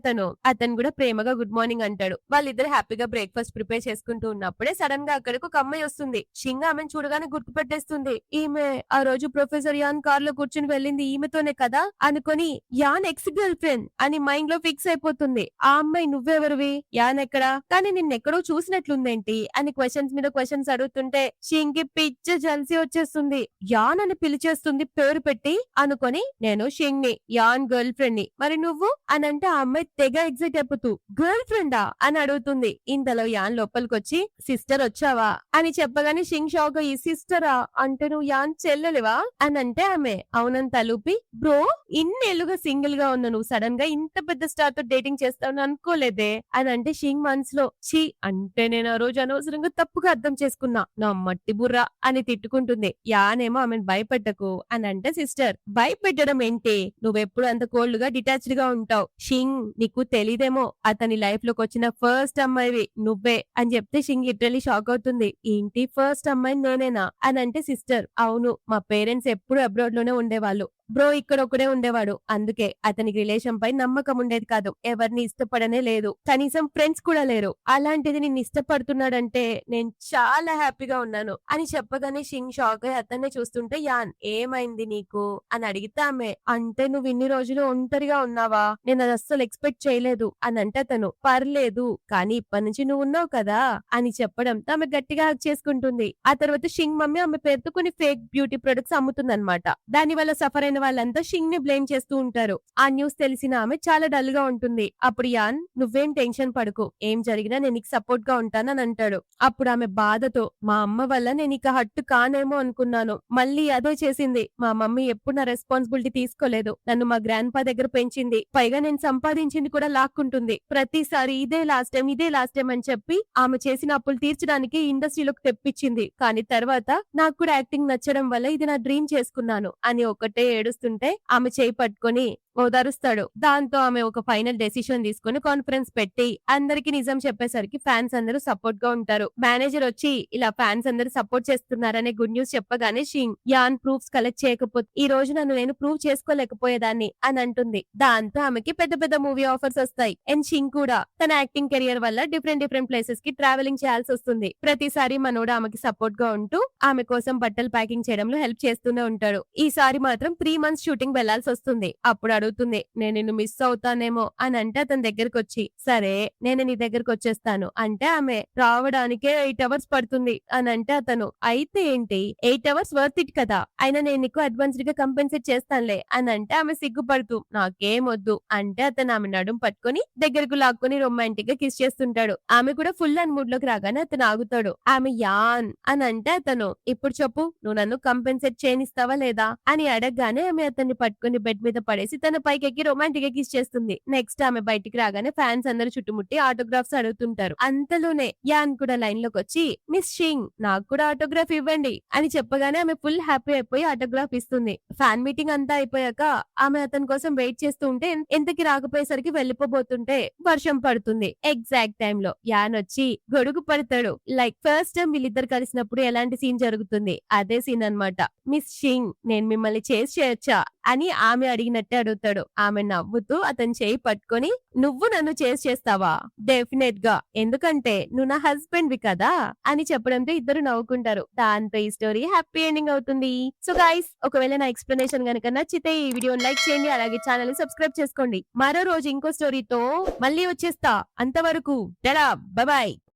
అతను కూడా ప్రేమగా గుడ్ మార్నింగ్ అంటాడు. వాళ్ళిద్దరు హ్యాపీగా బ్రేక్ఫాస్ట్ ప్రిపేర్ చేసుకుంటూ ఉన్నప్పుడే సడన్ గా అక్కడికి ఒక అమ్మాయి వస్తుంది. షింగ్ ఆమెను చూడగానే గుర్తుపెట్టేస్తుంది. ఈమె ఆ రోజు ప్రొఫెసర్ యాన్ కార్ లో కూర్చుని వెళ్ళింది ఈమెతోనే కదా అనుకొని యాన్ ఎక్స్ గర్ల్ ఫ్రెండ్ అని మైండ్ లో ఫిక్స్ అయిపోతుంది. ఆ అమ్మాయి, నువ్వెవరివి, యాన్ ఎక్కడా, కానీ నిన్నెక్కడో చూసినట్లుందేంటి అని క్వశ్చన్స్ మీద క్వశ్చన్స్ అడుగుతుంటే షింగ్ కి పిచ్చ జల్సీ వచ్చేస్తుంది. యాన్ అని పిలిచేస్తుంది పేరు పెట్టి అనుకొని, నేను షింగ్ ని, యాన్ గర్ల్ ఫ్రెండ్ ని, మరి నువ్వు అని అంటే ఆ అమ్మాయి తెగ ఎగ్జైట్ అయిపోతూ గర్ల్ ఫ్రెండా అని అడుగుతుంది. ఇంతలో యాన్ లోపలికొచ్చి, సిస్టర్ వచ్చావా అని చెప్పగానే షింగ్ షాక్ అయ్యి, సిస్టరా అంటే నువ్వు యాన్ చెల్లెలివా అని అంటే ఆమె అవునని తలుపి, బ్రో ఇన్నేళ్లుగా సింగిల్ గా ఉన్న నువ్వు సడన్ గా ఇంత పెద్ద స్టార్ తో డేటింగ్ చేస్తావని అనుకోలేదే అని అంటే షింగ్ మనసులో, ఛీ అంటే నేను ఆ రోజు అనవసరంగా తప్పుగా అర్థం చేసుకున్నా, నా మట్టి బుర్ర అని తిట్టుకుంటుంది. యానేమో ఆమెను భయపెట్టకు అని అంటే, సిస్టర్ భయపెట్టడం ఏంటి, నువ్వెప్పుడు అంత కోల్డ్ గా డిటాచ్డ్ గా ఉంటావు, షింగ్ నీకు తెలీదేమో అతని లైఫ్ లోకి వచ్చిన ఫస్ట్ అమ్మాయివి నువ్వే అని చెప్తే షింగ్ లిటరలీ షాక్ అవుతుంది. ఏంటి ఫస్ట్ అమ్మాయి నేనేనా అని అంటే, సిస్టర్ అవును, మా పేరెంట్స్ ఎప్పుడు అబ్రాడ్ లోనే ఉండేవాళ్ళు, బ్రో ఇక్కడ ఒకడే ఉండేవాడు, అందుకే అతనికి రిలేషన్ పై నమ్మకం ఉండేది కాదు, ఎవరిని ఇష్టపడనే లేదు, కనీసం ఫ్రెండ్స్ కూడా లేరు, అలాంటిది నిన్ను ఇష్టపడుతున్నాడంటే నేను చాలా హ్యాపీగా ఉన్నాను అని చెప్పగానే షింగ్ షాక్ అయ్యి అతన్నే చూస్తుంటే, యాన్ ఏమైంది నీకు అని అడిగితే ఆమె, అంటే నువ్వు ఇన్ని రోజులు ఒంటరిగా ఉన్నావా, నేను అది అస్సలు ఎక్స్పెక్ట్ చేయలేదు అని అంటే అతను, పర్లేదు కానీ ఇప్పటి నుంచి నువ్వు ఉన్నావు కదా అని చెప్పడంతో ఆమె గట్టిగా హగ్ చేసుకుంటుంది. ఆ తర్వాత షింగ్ మమ్మీ ఆమె పేరుతో కొన్ని ఫేక్ బ్యూటీ ప్రొడక్ట్స్ అమ్ముతుందన్నమాట. దాని వల్ల సఫర్ అయిన వాళ్ళంతా షింగ్ ని బ్లేమ్ చేస్తూ ఉంటారు. ఆ న్యూస్ తెలిసిన ఆమె చాలా డల్ గా ఉంటుంది. అప్పుడు యాన్, నువ్వేం టెన్షన్ పడకు, ఏం జరిగినా నేను నీకు సపోర్ట్ గా ఉంటానని అంటాడు. అప్పుడు ఆమె బాధతో, మా అమ్మ వల్ల నేను ఇక హట్టు కానేమో అనుకున్నాను, మళ్ళీ అదే చేసింది, మా మమ్మీ ఎప్పుడు నా రెస్పాన్సిబిలిటీ తీసుకోలేదు, నన్ను మా గ్రాండ్ పా దగ్గర పెంచింది, పైగా నేను సంపాదించింది కూడా లాక్కుంటుంది, ప్రతిసారి ఇదే లాస్ట్ టైం ఇదే లాస్ట్ టైం అని చెప్పి ఆమె చేసిన అప్పులు తీర్చడానికి ఇండస్ట్రీలోకి తెప్పించింది. కానీ తర్వాత నాకు కూడా యాక్టింగ్ నచ్చడం వల్ల ఇది నా డ్రీమ్ చేసుకున్నాను అని ఒకటే ఏడుస్తుంటే ఆమె చేయి పట్టుకొని ఓదారుస్తాడు. దాంతో ఆమె ఒక ఫైనల్ డెసిషన్ తీసుకుని కాన్ఫరెన్స్ పెట్టి అందరికి నిజం చెప్పేసరికి ఫ్యాన్స్ అందరూ సపోర్ట్ గా ఉంటారు. మేనేజర్ వచ్చి ఇలా ఫ్యాన్స్ అందరూ సపోర్ట్ చేస్తున్నారనే గుడ్ న్యూస్ చెప్పగానే షింగ్, యాన్ ప్రూఫ్స్ కలెక్ట్ చేయకపోతే ఈ రోజు నన్ను నేను ప్రూవ్ చేసుకోలేకపోయేదాన్ని అని అంటుంది. దాంతో ఆమెకి పెద్ద పెద్ద మూవీ ఆఫర్స్ వస్తాయి. అండ్ షింగ్ కూడా తన యాక్టింగ్ కెరియర్ వల్ల డిఫరెంట్ ప్లేసెస్ కి ట్రావెలింగ్ చేయాల్సి వస్తుంది. ప్రతిసారి మనోడు ఆమెకి సపోర్ట్ గా ఉంటూ ఆమె కోసం బట్టలు ప్యాకింగ్ చేయడంలో హెల్ప్ చేస్తూనే ఉంటాడు. ఈసారి మాత్రం 3 months షూటింగ్ వెళ్లాల్సి వస్తుంది. అప్పుడు అడుగుతుంది, నేను నిన్ను మిస్ అవుతానేమో అని అంటే అతని దగ్గరకు వచ్చి, సరే నేను నీ దగ్గరకు వచ్చేస్తాను అంటే ఆమె, రావడానికే 8 hours పడుతుంది అని అంటే అతను, అయితే ఏంటి 8 hours వర్త్ ఇట్ కదా, అయినా నేను నీకు అడ్వాన్స్డ్ గా కంపెన్సేట్ చేస్తానులే అని అంటే ఆమె సిగ్గుపడుతూ, నాకేం వద్దు అంటే అతను ఆమె నడుం పట్టుకుని దగ్గరకు లాక్కుని రొమాంటిక్ గా కిస్ చేస్తుంటాడు. ఆమె కూడా ఫుల్ అండ్ మూడ్ లోకి రాగానే అతను ఆగుతాడు. ఆమె యాన్ అని అంటే అతను, ఇప్పుడు చెప్పు నువ్వు నన్ను కంపెన్సేట్ చేయనిస్తావా లేదా అని అడగగానే ఆమె అతన్ని పట్టుకుని బెడ్ మీద పడేసి తన పైకెక్కి రొమాంటిక్ గా కిస్ చేస్తుంది. నెక్స్ట్ ఆమె బయటికి రాగానే ఫ్యాన్స్ అందరూ చుట్టుముట్టి ఆటోగ్రాఫ్స్ అడుగుతుంటారు. అంతలోనే యాన్ కూడా లైన్ లోకి వచ్చి, మిస్ షింగ్ నాకు కూడా ఆటోగ్రాఫ్ ఇవ్వండి అని చెప్పగానే ఆమె ఫుల్ హ్యాపీ అయిపోయి ఆటోగ్రాఫ్ ఇస్తుంది. ఫ్యాన్ మీటింగ్ అంతా అయిపోయాక ఆమె అతని కోసం వెయిట్ చేస్తూ ఉంటే ఎంతకి రాకపోయేసరికి వెళ్లిపోబోతుంటే వర్షం పడుతుంది. ఎగ్జాక్ట్ టైమ్ లో యాన్ వచ్చి గొడుగు పడతాడు. లైక్ ఫస్ట్ టైం వీళ్ళిద్దరు కలిసినప్పుడు ఎలాంటి సీన్ జరుగుతుంది అదే సీన్ అన్నమాట. మిస్ షింగ్ నేను మిమ్మల్ని చేసి చేయొచ్చా అని ఆమె అడిగినట్టే అడుగుతాడు. ఆమె నవ్వుతూ అతని చేయి పట్టుకొని, నువ్వు నన్ను చేస్తావా, డెఫినెట్ గా, ఎందుకంటే నువ్వు నా హస్బెండ్ వి కదా అని చెప్పడంతో ఇద్దరు నవ్వుకుంటారు. దాంతో ఈ స్టోరీ హ్యాపీ ఎండింగ్ అవుతుంది. సో గైస్, ఒకవేళ నా ఎక్స్ప్లెనేషన్ గనుక నచ్చితే ఈ వీడియోని లైక్ చేయండి, అలాగే ఛానల్ ని సబ్స్క్రైబ్ చేసుకోండి. మరో రోజు ఇంకో స్టోరీతో మళ్ళీ వచ్చేస్తా. అంతవరకు టడా, బాయ్.